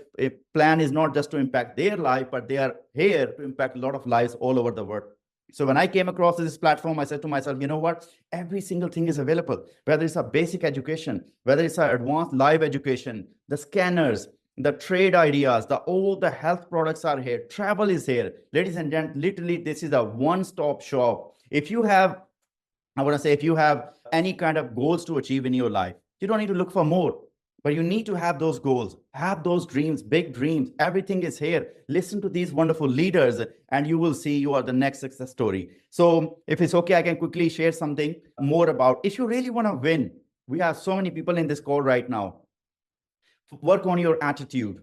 plan is not just to impact their life, but they are here to impact a lot of lives all over the world. So when I came across this platform, I said to myself, you know what? Every single thing is available, whether it's a basic education, whether it's an advanced live education, the scanners, the trade ideas, all the health products are here. Travel is here. Ladies and gentlemen, literally, this is a one-stop shop. If you have, I want to say, if you have any kind of goals to achieve in your life, you don't need to look for more, but you need to have those goals, have those dreams, big dreams. Everything is here. Listen to these wonderful leaders and you will see you are the next success story. So if it's okay, I can quickly share something more about, if you really want to win, we have so many people in this call right now. Work on your attitude,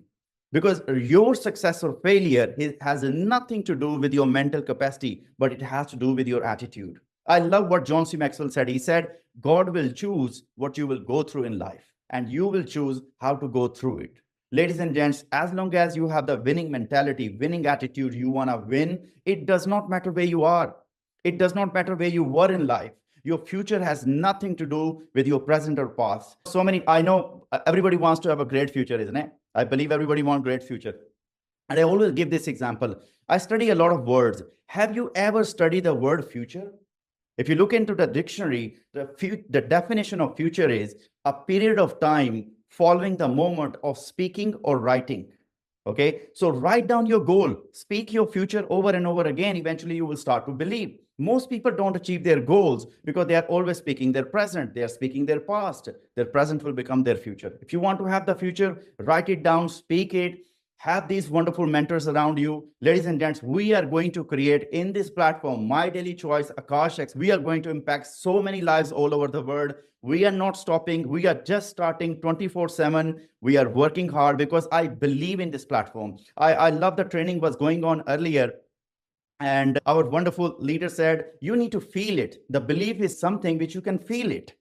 because your success or failure has nothing to do with your mental capacity, but it has to do with your attitude. I love what John C. Maxwell said. He said, God will choose what you will go through in life, and you will choose how to go through it. Ladies and gents, as long as you have the winning mentality, winning attitude, you want to win, it does not matter where you are. It does not matter where you were in life. Your future has nothing to do with your present or past. So many, I know everybody wants to have a great future, isn't it? I believe everybody wants a great future. And I always give this example. I study a lot of words. Have you ever studied the word future? If you look into the dictionary, the definition of future is a period of time following the moment of speaking or writing. Okay, so write down your goal, speak your future over and over again. Eventually, you will start to believe. Most people don't achieve their goals because they are always speaking their present. They are speaking their past. Their present will become their future. If you want to have the future, write it down, speak it, have these wonderful mentors around you. Ladies and gents, we are going to create in this platform, My Daily Choice, AkashX, we are going to impact so many lives all over the world. We are not stopping. We are just starting 24/7. We are working hard because I believe in this platform. I love the training was going on earlier. And our wonderful leader said, you need to feel it. The belief is something which you can feel it.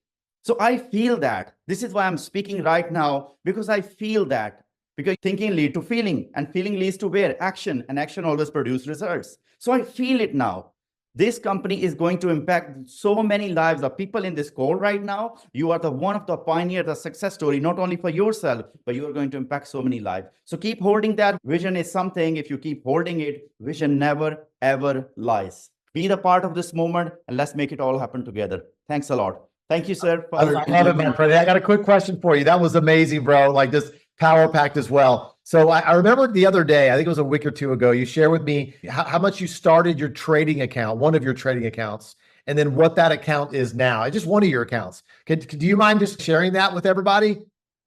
So I feel that. This is why I'm speaking right now, because I feel that. Because thinking leads to feeling, and feeling leads to where? Action, and action always produces results. So I feel it now. This company is going to impact so many lives of people in this call right now. You are the one of the pioneer, the success story, not only for yourself, but you are going to impact so many lives. So keep holding that. Vision is something, if you keep holding it, vision never, ever lies. Be the part of this moment and let's make it all happen together. Thanks a lot. Thank you, sir. I love it, man. I got a quick question for you. That was amazing, bro. Like just power packed as well. So I remember the other day, I think it was a week or two ago, you shared with me how much you started your trading account, one of your trading accounts, and then what that account is now. Just one of your accounts. Do you mind just sharing that with everybody?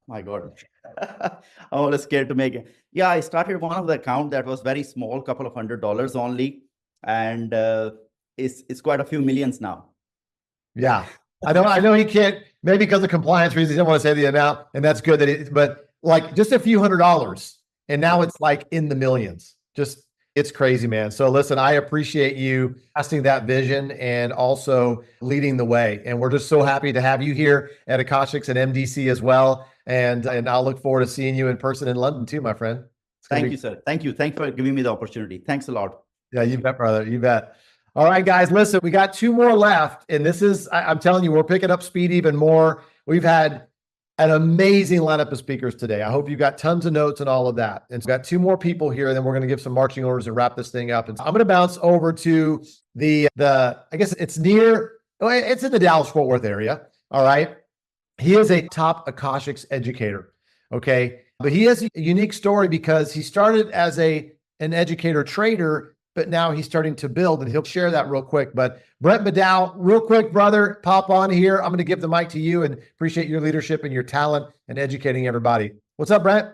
My God. I'm always scared to make it. Yeah, I started one of the account that was very small, couple of $100 only. And it's quite a few millions now. Yeah. I know he can't, maybe because of compliance reasons, he doesn't want to say the amount, and that's good that it, but like just a few $100s, and now it's like in the millions. Just, it's crazy, man. So listen, I appreciate you casting that vision and also leading the way. And we're just so happy to have you here at Akashics and MDC as well. And I'll look forward to seeing you in person in London too, my friend. Thank you, sir. Thank you. Thanks for giving me the opportunity. Thanks a lot. Yeah, you bet, brother. You bet. All right, guys, listen, we got two more left. And this is, I'm telling you, we're picking up speed even more. We've had an amazing lineup of speakers today. I hope you got tons of notes and all of that. And so we've got two more people here, and then we're going to give some marching orders and wrap this thing up. And so I'm going to bounce over to the I guess it's it's in the Dallas-Fort Worth area. All right. He is a top Akashics educator. Okay. But he has a unique story because he started as an educator trader, but now he's starting to build, and he'll share that real quick. But Brent Badow, real quick, brother, pop on here. I'm going to give the mic to you and appreciate your leadership and your talent and educating everybody. What's up, Brent?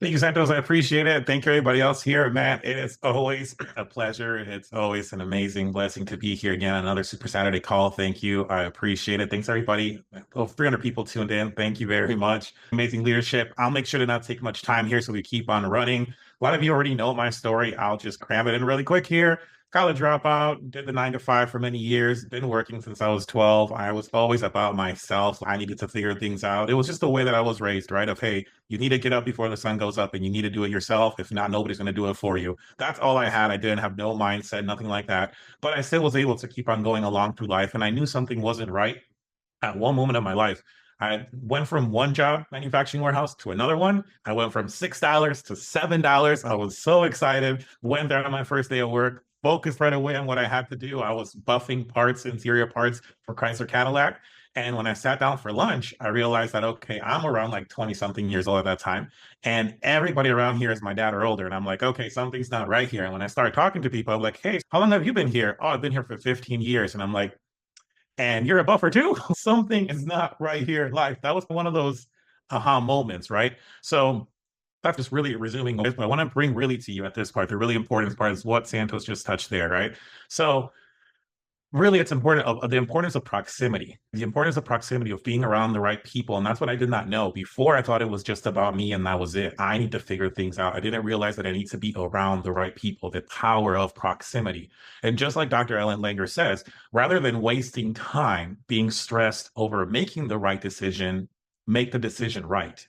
Thank you, Santos. I appreciate it. Thank you, everybody else here. Man, it is always a pleasure. It's always an amazing blessing to be here again. Another Super Saturday call. Thank you. I appreciate it. Thanks, everybody. Over 300 people tuned in. Thank you very much. Amazing leadership. I'll make sure to not take much time here so we keep on running. A lot of you already know my story. I'll just cram it in really quick here. College dropout, did the 9-to-5 for many years, been working since I was 12. I was always about myself. I needed to figure things out. It was just the way that I was raised, right? Of, hey, you need to get up before the sun goes up and you need to do it yourself. If not, nobody's going to do it for you. That's all I had. I didn't have no mindset, nothing like that. But I still was able to keep on going along through life. And I knew something wasn't right at one moment of my life. I went from one job, manufacturing warehouse, to another one. I went from $6 to $7. I was so excited. Went there on my first day of work, focused right away on what I had to do. I was buffing parts, interior parts for Chrysler Cadillac. And when I sat down for lunch, I realized that, okay, I'm around like 20 something years old at that time. And everybody around here is my dad or older. And I'm like, okay, something's not right here. And when I started talking to people, I'm like, hey, how long have you been here? Oh, I've been here for 15 years. And I'm like, and you're a buffer too? Something is not right here in life. That was one of those aha moments, right? So that's just really resuming. But I want to bring really to you at this part, the really important part is what Santos just touched there, right? So really, it's important of the importance of proximity, of being around the right people. And that's what I did not know. Before, I thought it was just about me and that was it. I need to figure things out. I didn't realize that I need to be around the right people, the power of proximity. And just like Dr. Ellen Langer says, rather than wasting time being stressed over making the right decision, make the decision right.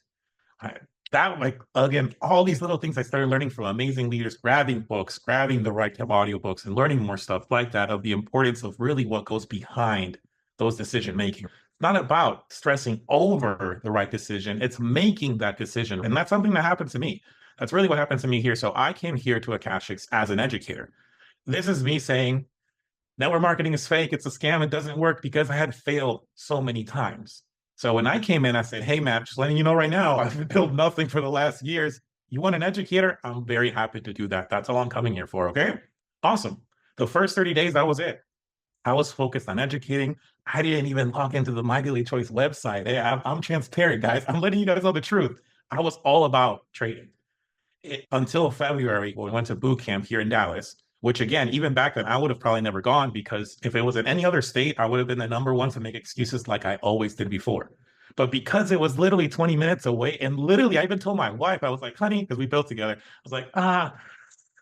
That, like, again, all these little things I started learning from amazing leaders, grabbing books, grabbing the right audiobooks and learning more stuff like that, of the importance of really what goes behind those decision making. It's not about stressing over the right decision. It's making that decision. And that's something that happened to me. That's really what happened to me here. So I came here to Akashics as an educator. This is me saying, network marketing is fake. It's a scam. It doesn't work, because I had failed so many times. So when I came in, I said, hey, man, just letting you know right now, I've built nothing for the last years. You want an educator? I'm very happy to do that. That's all I'm coming here for, okay? Awesome. The first 30 days, that was it. I was focused on educating. I didn't even log into the My Daily Choice website. Hey, I'm transparent, guys. I'm letting you guys know the truth. I was all about trading. Until February, when we went to boot camp here in Dallas, which, again, even back then, I would have probably never gone, because if it was in any other state, I would have been the number one to make excuses like I always did before. But because it was literally 20 minutes away, and literally I even told my wife, I was like, honey, because we built together, I was like, I'll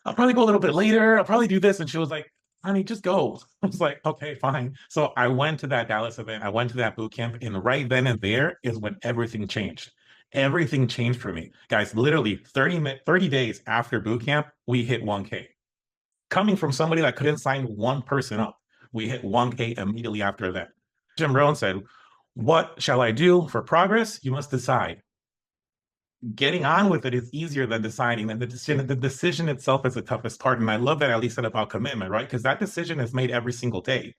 probably go a little bit later. I'll probably do this. And she was like, honey, just go. I was like, okay, fine. So I went to that Dallas event. I went to that boot camp. And right then and there is when everything changed. Everything changed for me. Guys, literally 30 days after boot camp, we hit 1K. Coming from somebody that couldn't sign one person up, we hit 1K immediately after that. Jim Rohn said, what shall I do for progress? You must decide. Getting on with it is easier than deciding, and the decision itself is the toughest part. And I love that Ali said about commitment, right? Because that decision is made every single day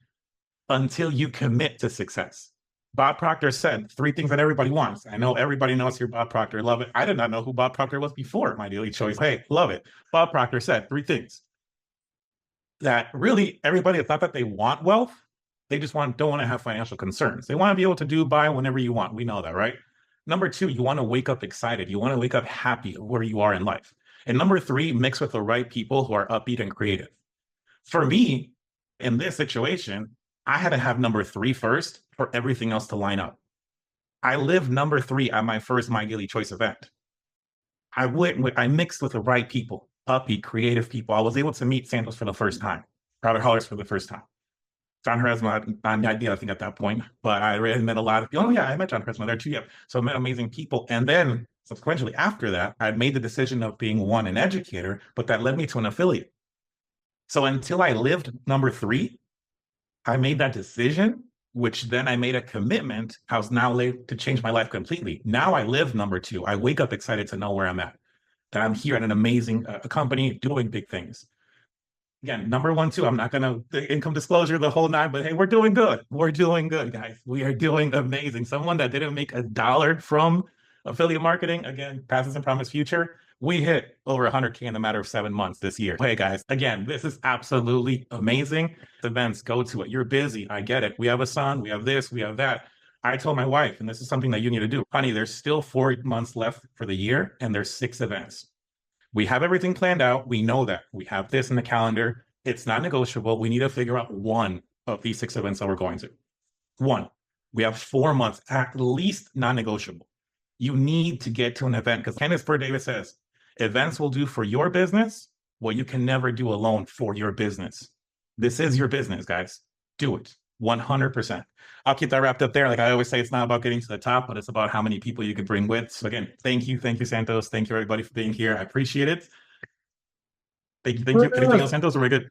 until you commit to success. Bob Proctor said 3 things that everybody wants. I know everybody knows your Bob Proctor. Love it. I did not know who Bob Proctor was before my daily choice. Hey, love it. Bob Proctor said 3 things that really everybody, it's not that they want wealth. They just don't want to have financial concerns. They want to be able to buy whenever you want. We know that, right? Number 2, you want to wake up excited. You want to wake up happy where you are in life. And number 3, mix with the right people who are upbeat and creative. For me, in this situation, I had to have number 3 first for everything else to line up. I lived number 3 at my first My Daily Choice event. I mixed with the right people, upbeat, creative people. I was able to meet Santos for the first time, Robert Hollers for the first time. John Haresma, not an idea, I think, at that point, but I really met a lot of people. Oh, yeah, I met John Haresma there too. Yeah. So I met amazing people. And then subsequently after that, I made the decision of being an educator, but that led me to an affiliate. So until I lived number 3, I made that decision, which then I made a commitment. I was now laid to change my life completely. Now I live number 2. I wake up excited to know where I'm at, that I'm here at an amazing company doing big things. Again, number 1, 2, I'm not going to the income disclosure the whole 9, but hey, we're doing good. We're doing good, guys. We are doing amazing. Someone that didn't make $1 from affiliate marketing, again, Passes and Promise Future, we hit over 100K in a matter of 7 months this year. Hey, guys, again, this is absolutely amazing. Events, go to it. You're busy. I get it. We have a son. We have this. We have that. I told my wife, and this is something that you need to do, honey, there's still 4 months left for the year, and there's 6 events. We have everything planned out. We know that. We have this in the calendar. It's not negotiable. We need to figure out one of these 6 events that we're going to. One. We have 4 months, at least non-negotiable. You need to get to an event because Candace Burt Davis says, events will do for your business what you can never do alone for your business. This is your business, guys. Do it. 100%. I'll keep that wrapped up there. Like I always say, it's not about getting to the top, but it's about how many people you can bring with. So again, thank you, Santos. Thank you, everybody, for being here. I appreciate it. Thank you. Anything else, Santos? Are we good?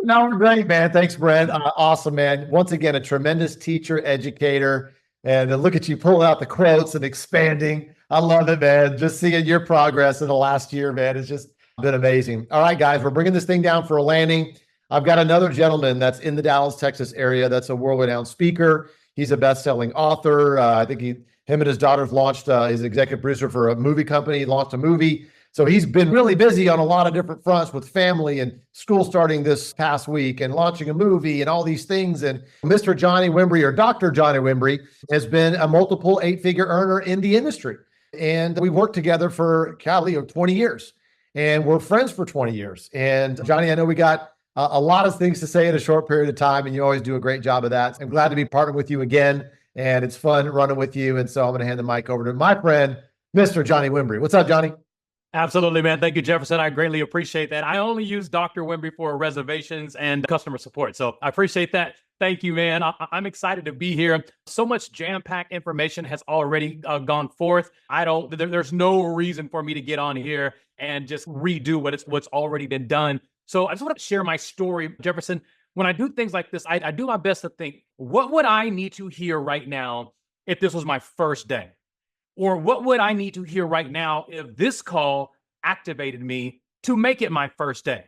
No, we're great, man. Thanks, Brent. Awesome, man. Once again, a tremendous teacher, educator, and look at you pulling out the quotes and expanding. I love it, man. Just seeing your progress in the last year, man, it's just been amazing. All right, guys, we're bringing this thing down for a landing. I've got another gentleman that's in the Dallas, Texas area. That's a world-renowned speaker. He's a best-selling author. I think him and his daughter have launched, he's executive producer for a movie company. He launched a movie. So he's been really busy on a lot of different fronts with family and school starting this past week and launching a movie and all these things. And Mr. Johnny Wimbrey, or Dr. Johnny Wimbrey, has been a multiple 8-figure earner in the industry. And we've worked together for 20 years. And we're friends for 20 years. And Johnny, I know we got a lot of things to say in a short period of time, and you always do a great job of that. I'm glad to be partnered with you again, and it's fun running with you. And so I'm going to hand the mic over to my friend, Mr. Johnny Wimbrey. What's up, Johnny? Absolutely, man. Thank you, Jefferson. I greatly appreciate that. I only use Dr. Wimbrey for reservations and customer support. So I appreciate that. Thank you, man. I'm excited to be here. So much jam-packed information has already gone forth. There's no reason for me to get on here and just redo what's already been done. So I just want to share my story, Jefferson. When I do things like this, I do my best to think, what would I need to hear right now if this was my first day? Or what would I need to hear right now if this call activated me to make it my first day?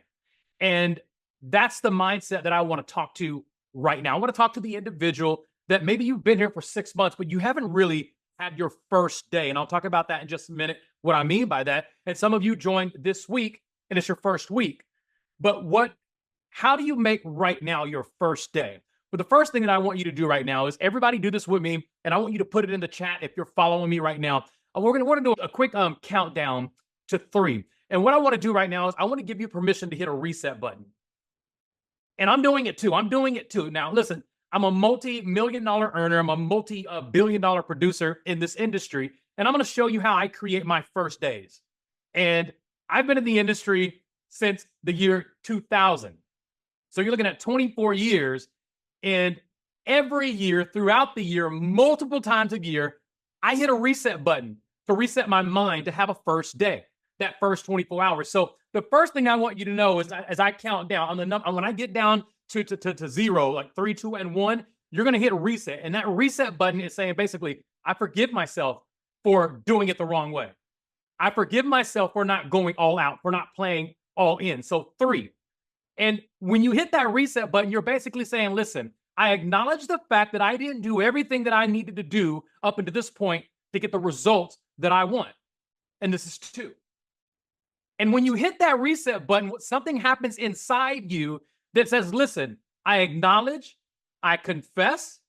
And that's the mindset that I want to talk to right now. I want to talk to the individual that maybe you've been here for 6 months, but you haven't really had your first day. And I'll talk about that in just a minute, what I mean by that. And some of you joined this week and it's your first week. But how do you make right now your first day? But the first thing that I want you to do right now is everybody do this with me. And I want you to put it in the chat if you're following me right now. We're going to do a quick countdown to 3. And what I want to do right now is I want to give you permission to hit a reset button. And I'm doing it too. Now, listen, I'm a multi-million-dollar earner. I'm a multi-billion-dollar producer in this industry. And I'm going to show you how I create my first days. And I've been in the industry since the year 2000. So you're looking at 24 years, and every year, throughout the year, multiple times a year, I hit a reset button to reset my mind to have a first day, that first 24 hours. So the first thing I want you to know is as I count down on the number, when I get down to 0, like 3, 2, and 1, you're going to hit a reset. And that reset button is saying basically, I forgive myself for doing it the wrong way. I forgive myself for not going all out, for not playing all in. So 3. And when you hit that reset button, you're basically saying, listen, I acknowledge the fact that I didn't do everything that I needed to do up until this point to get the results that I want. And this is 2. And when you hit that reset button, something happens inside you that says, listen, I acknowledge, I confess,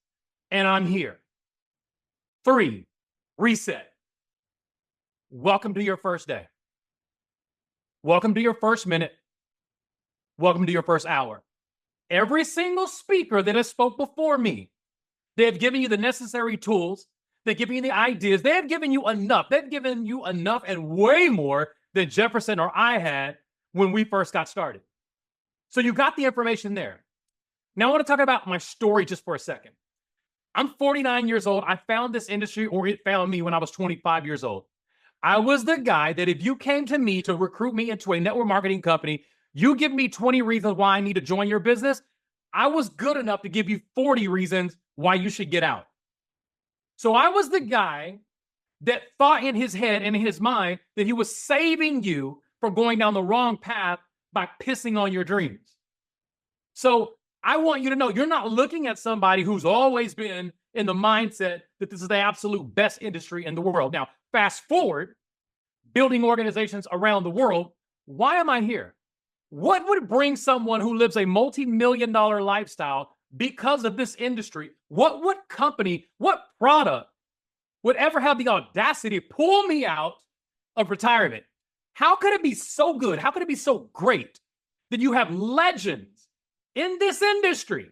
and I'm here. 3, reset. Welcome to your first day. Welcome to your first minute. Welcome to your first hour. Every single speaker that has spoke before me, they have given you the necessary tools. They've given you the ideas. They have given you enough. They've given you enough and way more than Jefferson or I had when we first got started. So you got the information there. Now I want to talk about my story just for a second. I'm 49 years old. I found this industry, or it found me when I was 25 years old. I was the guy that if you came to me to recruit me into a network marketing company, you give me 20 reasons why I need to join your business. I was good enough to give you 40 reasons why you should get out. So I was the guy that thought in his head and in his mind that he was saving you from going down the wrong path by pissing on your dreams. So I want you to know you're not looking at somebody who's always been in the mindset that this is the absolute best industry in the world. Now, fast forward, building organizations around the world. Why am I here? What would bring someone who lives a multi-million-dollar lifestyle because of this industry? What company, what product would ever have the audacity to pull me out of retirement? How could it be so good? How could it be so great that you have legends in this industry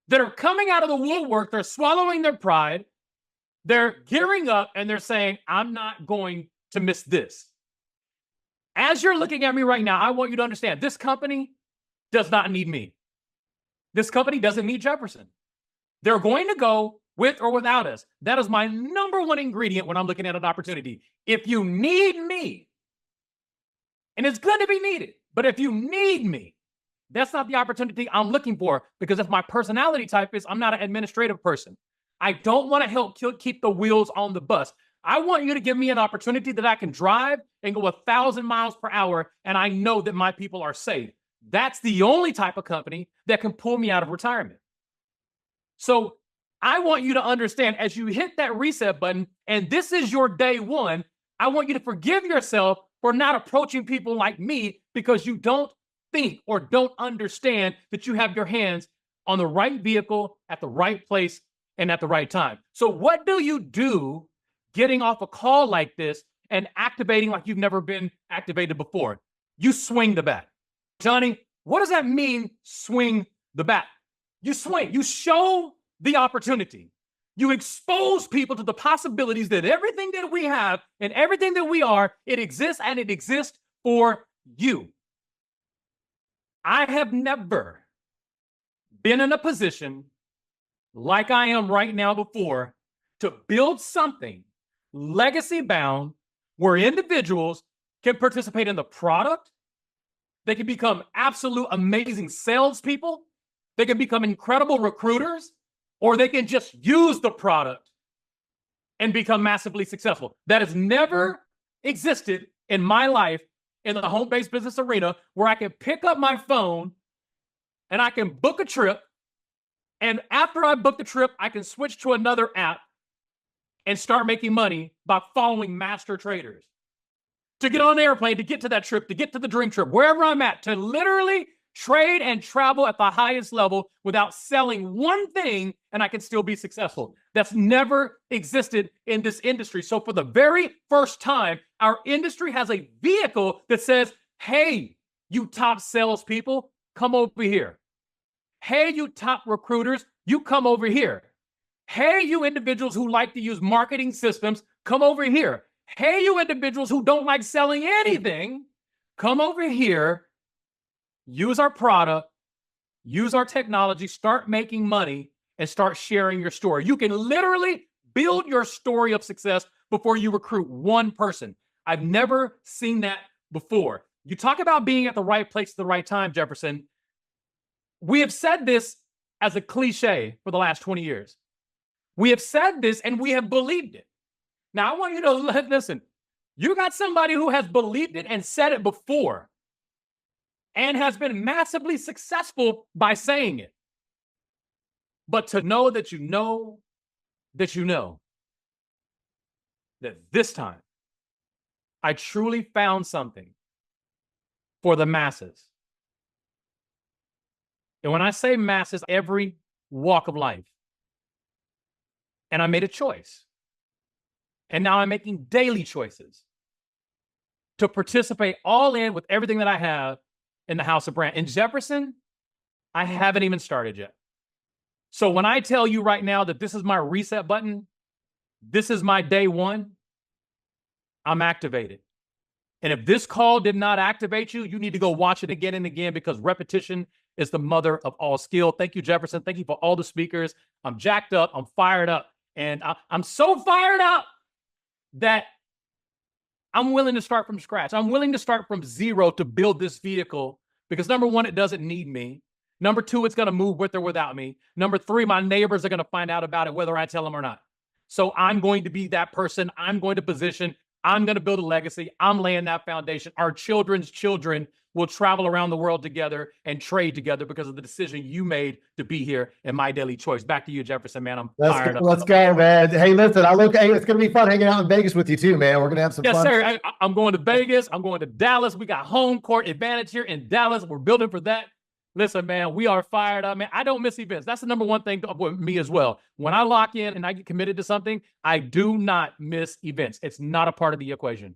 that are coming out of the woodwork? They're swallowing their pride. They're gearing up and they're saying, I'm not going to miss this. As you're looking at me right now, I want you to understand this company does not need me. This company doesn't need Jefferson. They're going to go with or without us. That is my number one ingredient when I'm looking at an opportunity. If you need me, and it's good to be needed, but if you need me, that's not the opportunity I'm looking for, because if my personality type is, I'm not an administrative person. I don't want to help keep the wheels on the bus. I want you to give me an opportunity that I can drive and go 1,000 miles per hour, and I know that my people are safe. That's the only type of company that can pull me out of retirement. So I want you to understand, as you hit that reset button, and this is your day one, I want you to forgive yourself for not approaching people like me because you don't think or don't understand that you have your hands on the right vehicle at the right place and at the right time. So what do you do getting off a call like this and activating like you've never been activated before? You swing the bat. Johnny, what does that mean, swing the bat? You swing, you show the opportunity. You expose people to the possibilities that everything that we have and everything that we are, it exists, and it exists for you. I have never been in a position like I am right now before to build something legacy bound where individuals can participate in the product. They can become absolute amazing salespeople. They can become incredible recruiters, or they can just use the product and become massively successful. That has never existed in my life in the home-based business arena, where I can pick up my phone and I can book a trip. And after I book the trip, I can switch to another app and start making money by following master traders. To get on an airplane, to get to that trip, to get to the dream trip, wherever I'm at, to literally trade and travel at the highest level without selling one thing, and I can still be successful. That's never existed in this industry. So for the very first time, our industry has a vehicle that says, hey, you top salespeople, come over here. Hey, you top recruiters, you come over here. Hey, you individuals who like to use marketing systems, come over here. Hey, you individuals who don't like selling anything, come over here. Use our product, use our technology, start making money, and start sharing your story. You can literally build your story of success before you recruit one person. I've never seen that before. You talk about being at the right place at the right time, Jefferson. We have said this as a cliche for the last 20 years. We have said this and we have believed it. Now, I want you to listen. You got somebody who has believed it and said it before, and has been massively successful by saying it. but to know that you know that you know that this time I truly found something for the masses. And when I say masses, every walk of life. And I made a choice. And now I'm making daily choices to participate all in with everything that I have in the House of Brand. In Jefferson, I haven't even started yet. So when I tell you right now that this is my reset button, this is my day one, I'm activated. And if this call did not activate you, you need to go watch it again and again, because repetition is the mother of all skill. Thank you, Jefferson. Thank you for all the speakers. I'm jacked up. I'm fired up. And I'm so fired up that I'm willing to start from scratch. I'm willing to start from zero to build this vehicle because, number one, it doesn't need me. Number two, it's going to move with or without me. Number three, my neighbors are going to find out about it whether I tell them or not. So I'm going to be that person. I'm going to position. I'm going to build a legacy. I'm laying that foundation. Our children's children will travel around the world together and trade together because of the decision you made to be here in My Daily Choice. Back to you, Jefferson, man. I'm fired up. Let's go, man. Hey, listen, hey, it's going to be fun hanging out in Vegas with you too, man. We're going to have some Yes, fun. sir. I'm going to Vegas. I'm going to Dallas. We got home court advantage here in Dallas. We're building for that. Listen, man, we are fired up, man. I don't miss events. That's the number one thing with me as well. When I lock in and I get committed to something, I do not miss events. It's not a part of the equation.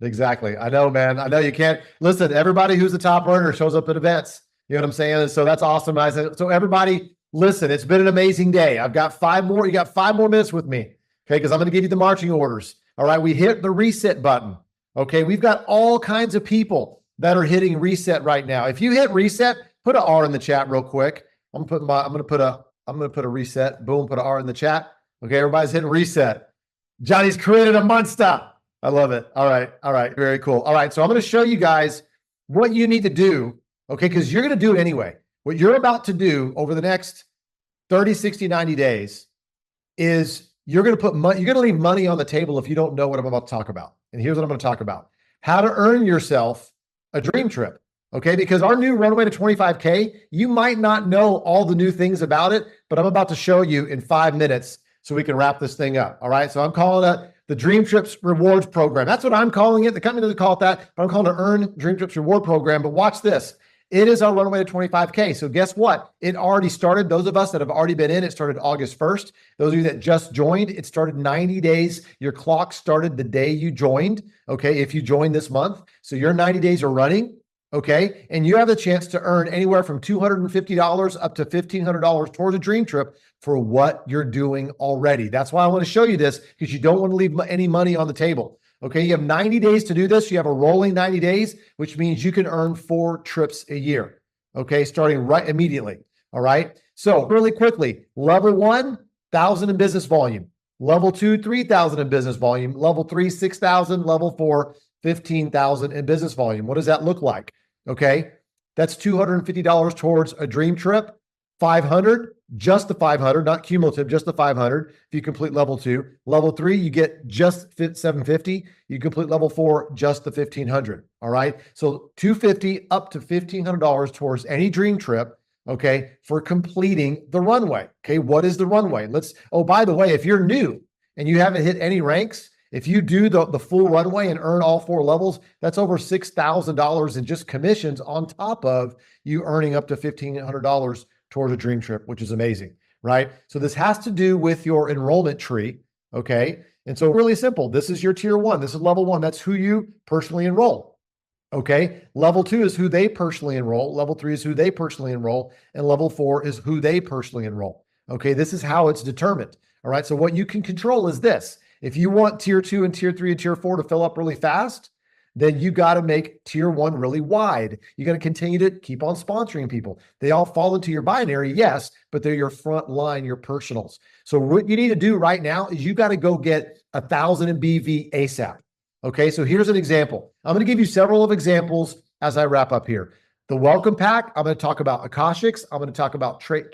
Exactly. I know, man. I know you can't listen. Everybody who's a top earner shows up at events. You know what I'm saying? And so that's awesome. I said, so everybody, listen, it's been an amazing day. I've got 5 more. You got 5 more minutes with me. Okay. Because I'm going to give you the marching orders. All right. We hit the reset button. Okay. We've got all kinds of people that are hitting reset right now. If you hit reset, put an R in the chat real quick. I'm going to put a reset. Boom. Put an R in the chat. Okay. Everybody's hitting reset. Johnny's created a monster. I love it. All right. All right. Very cool. All right. So I'm going to show you guys what you need to do. Okay. Because you're going to do it anyway. What you're about to do over the next 30, 60, 90 days is you're going to put money, you're going to leave money on the table if you don't know what I'm about to talk about. And here's what I'm going to talk about. How to earn yourself a dream trip. Okay. Because our new runway to 25K, you might not know all the new things about it, but I'm about to show you in 5 minutes so we can wrap this thing up. All right. So I'm calling it the Dream Trips Rewards Program. That's what I'm calling it. The company doesn't call it that, but I'm calling it Earn Dream Trips Reward Program. But watch this. It is our runway to 25K. So guess what? It already started. Those of us that have already been in, it started August 1st. Those of you that just joined, it started 90 days. Your clock started the day you joined. Okay. If you joined this month. So your 90 days are running. Okay. And you have the chance to earn anywhere from $250 up to $1,500 towards a dream trip for what you're doing already. That's why I want to show you this, because you don't want to leave any money on the table. Okay. You have 90 days to do this. You have a rolling 90 days, which means you can earn 4 trips a year. Okay. Starting right immediately. All right. So really quickly, level 1, 1,000 in business volume. Level 2, 3,000 in business volume. Level 3, 6,000. Level 4, 15,000 in business volume. What does that look like? Okay. That's $250 towards a dream trip. 500, just the 500, not cumulative, just the 500. If you complete level 2, level 3, you get just 750. You complete level 4, just the 1,500. All right. So $250 up to $1,500 towards any dream trip. Okay. For completing the runway. Okay. What is the runway? Oh, by the way, if you're new and you haven't hit any ranks, if you do the full runway and earn all 4 levels, that's over $6,000 in just commissions on top of you earning up to $1,500 towards a dream trip, which is amazing, right? So this has to do with your enrollment tree, okay? And so really simple. This is your tier 1. This is level 1. That's who you personally enroll, okay? Level 2 is who they personally enroll. Level 3 is who they personally enroll. And level 4 is who they personally enroll, okay? This is how it's determined, all right? So what you can control is this. If you want tier 2 and tier 3 and tier 4 to fill up really fast, then you got to make tier 1 really wide. You got to continue to keep on sponsoring people. They all fall into your binary, yes, but they're your front line, your personals. So what you need to do right now is you got to go get 1,000 in BV ASAP. Okay, so here's an example. I'm going to give you several of examples as I wrap up here. The welcome pack, I'm going to talk about Akashics. I'm going to talk about trade and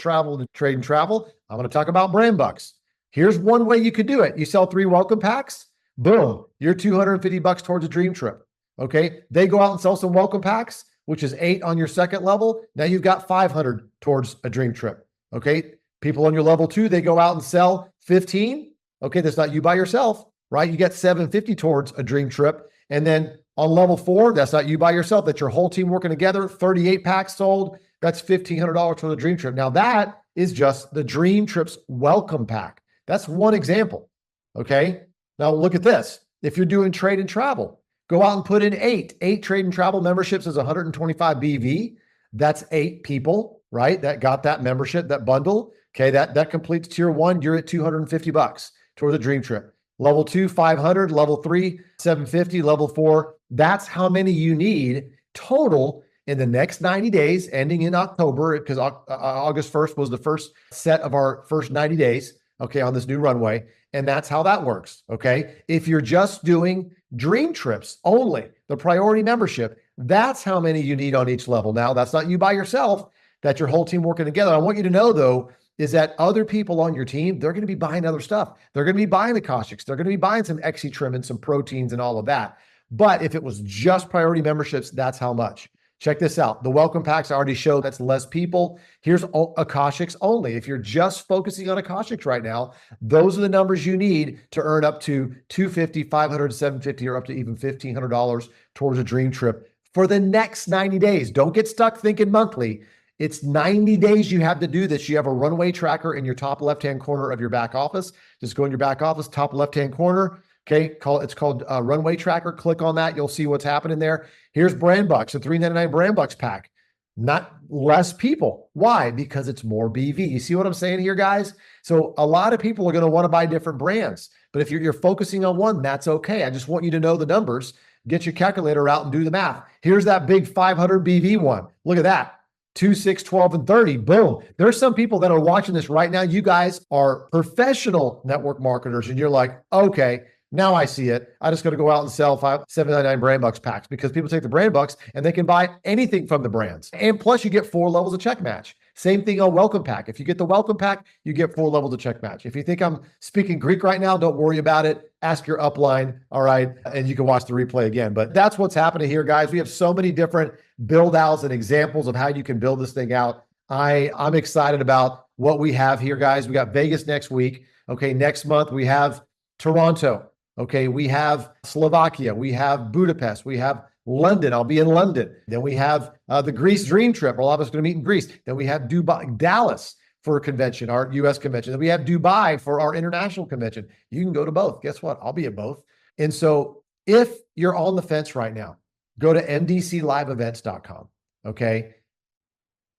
travel. I'm going to talk about brand bucks. Here's one way you could do it. You sell 3 welcome packs, boom, you're $250 towards a dream trip. Okay. They go out and sell some welcome packs, which is 8 on your second level. Now you've got 500 towards a dream trip. Okay. People on your level 2, they go out and sell 15. Okay, that's not you by yourself, right? You get 750 towards a dream trip. And then on level 4, that's not you by yourself. That's your whole team working together. 38 packs sold. That's $1,500 for the dream trip. Now that is just the dream trips welcome pack. That's one example. Okay. Now look at this. If you're doing trade and travel, go out and put in 8 trade and travel memberships is 125 BV. That's 8 people, right? That got that membership, that bundle. Okay. That completes tier 1. You're at $250 towards a dream trip. Level 2, 500, level 3, 750, level 4. That's how many you need total in the next 90 days, ending in October, because August 1st was the first set of our first 90 days, okay, on this new runway. And that's how that works, okay? If you're just doing dream trips only, the priority membership, that's how many you need on each level. Now, that's not you by yourself, that's your whole team working together. I want you to know, though, is that other people on your team, they're going to be buying other stuff. They're going to be buying the Akashics. They're going to be buying some XC trim and some proteins and all of that. But if it was just priority memberships, that's how much. Check this out. The welcome packs I already showed, that's less people. Here's Akashics only. If you're just focusing on Akashics right now, those are the numbers you need to earn up to $250, $500, $750, or up to even $1,500 towards a dream trip for the next 90 days. Don't get stuck thinking monthly. It's 90 days you have to do this. You have a runway tracker in your top left-hand corner of your back office. Just go in your back office, top left-hand corner. Okay, it's called Runway Tracker. Click on that. You'll see what's happening there. Here's Brand Bucks, the $3.99 Brand Bucks pack. Not less people. Why? Because it's more BV. You see what I'm saying here, guys? So a lot of people are going to want to buy different brands. But if you're focusing on one, that's okay. I just want you to know the numbers. Get your calculator out and do the math. Here's that big 500 BV one. Look at that. 2, 6, 12, and 30. Boom. There's some people that are watching this right now. You guys are professional network marketers, and you're like, okay, now I see it. I just got to go out and sell $7.99 Brand Bucks packs, because people take the Brand Bucks and they can buy anything from the brands. And plus you get 4 levels of check match. Same thing on welcome pack. If you get the welcome pack, you get 4 levels of check match. If you think I'm speaking Greek right now, don't worry about it. Ask your upline. All right. And you can watch the replay again. But that's what's happening here, guys. We have so many different build outs and examples of how you can build this thing out. I'm excited about what we have here, guys. We got Vegas next week. Okay. Next month we have Toronto. Okay, we have Slovakia, we have Budapest, we have London. I'll be in London. Then we have the Greece Dream Trip. A lot of us are going to meet in Greece. Then we have Dubai, Dallas for a convention, our US convention. Then we have Dubai for our international convention. You can go to both. Guess what? I'll be at both. And so if you're on the fence right now, go to mdcliveevents.com. Okay,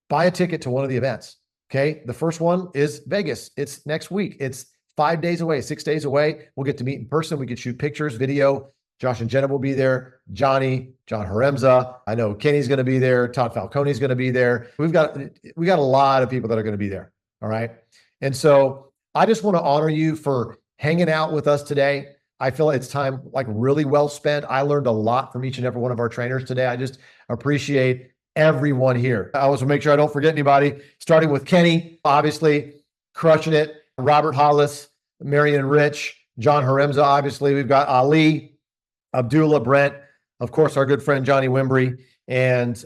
buy a ticket to one of the events. Okay, the first one is Vegas. It's next week. It's 5 days away, 6 days away. We'll get to meet in person. We can shoot pictures, video. Josh and Jenna will be there. John Haremza. I know Kenny's going to be there. Todd Falcone's going to be there. We got a lot of people that are going to be there. All right. And so I just want to honor you for hanging out with us today. I feel like it's time like really well spent. I learned a lot from each and every one of our trainers today. I just appreciate everyone here. I always want to make sure I don't forget anybody, starting with Kenny, obviously crushing it. Robert Hollis, Marion Rich, John Haremza, obviously. We've got Ali, Abdullah, Brent, of course, our good friend Johnny Wimbrey, and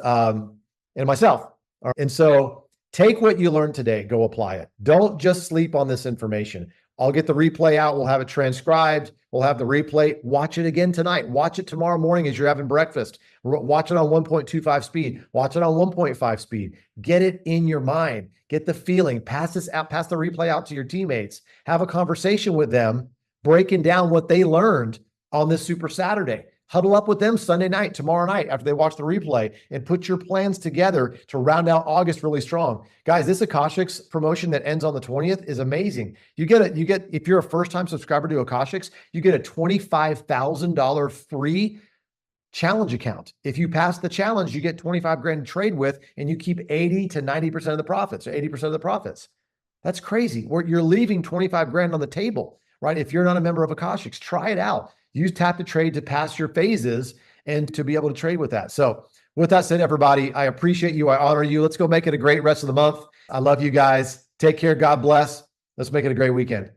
myself. And so take what you learned today, go apply it. Don't just sleep on this information. I'll get the replay out. We'll have it transcribed. We'll have the replay. Watch it again tonight. Watch it tomorrow morning as you're having breakfast. Watch it on 1.25 speed. Watch it on 1.5 speed. Get it in your mind. Get the feeling. Pass this out. Pass the replay out to your teammates. Have a conversation with them, breaking down what they learned on this Super Saturday. Huddle up with them Sunday night, tomorrow night, after they watch the replay, and put your plans together to round out August really strong. Guys, this Akashics promotion that ends on the 20th is amazing. You get, if you're a first-time subscriber to Akashics, you get a $25,000 free challenge account. If you pass the challenge, you get 25 grand to trade with, and you keep 80 to 90% of the profits, or 80% of the profits. That's crazy. You're leaving 25 grand on the table, right? If you're not a member of Akashics, try it out. Use Tap to Trade to pass your phases and to be able to trade with that. So with that said, everybody, I appreciate you. I honor you. Let's go make it a great rest of the month. I love you guys. Take care. God bless. Let's make it a great weekend.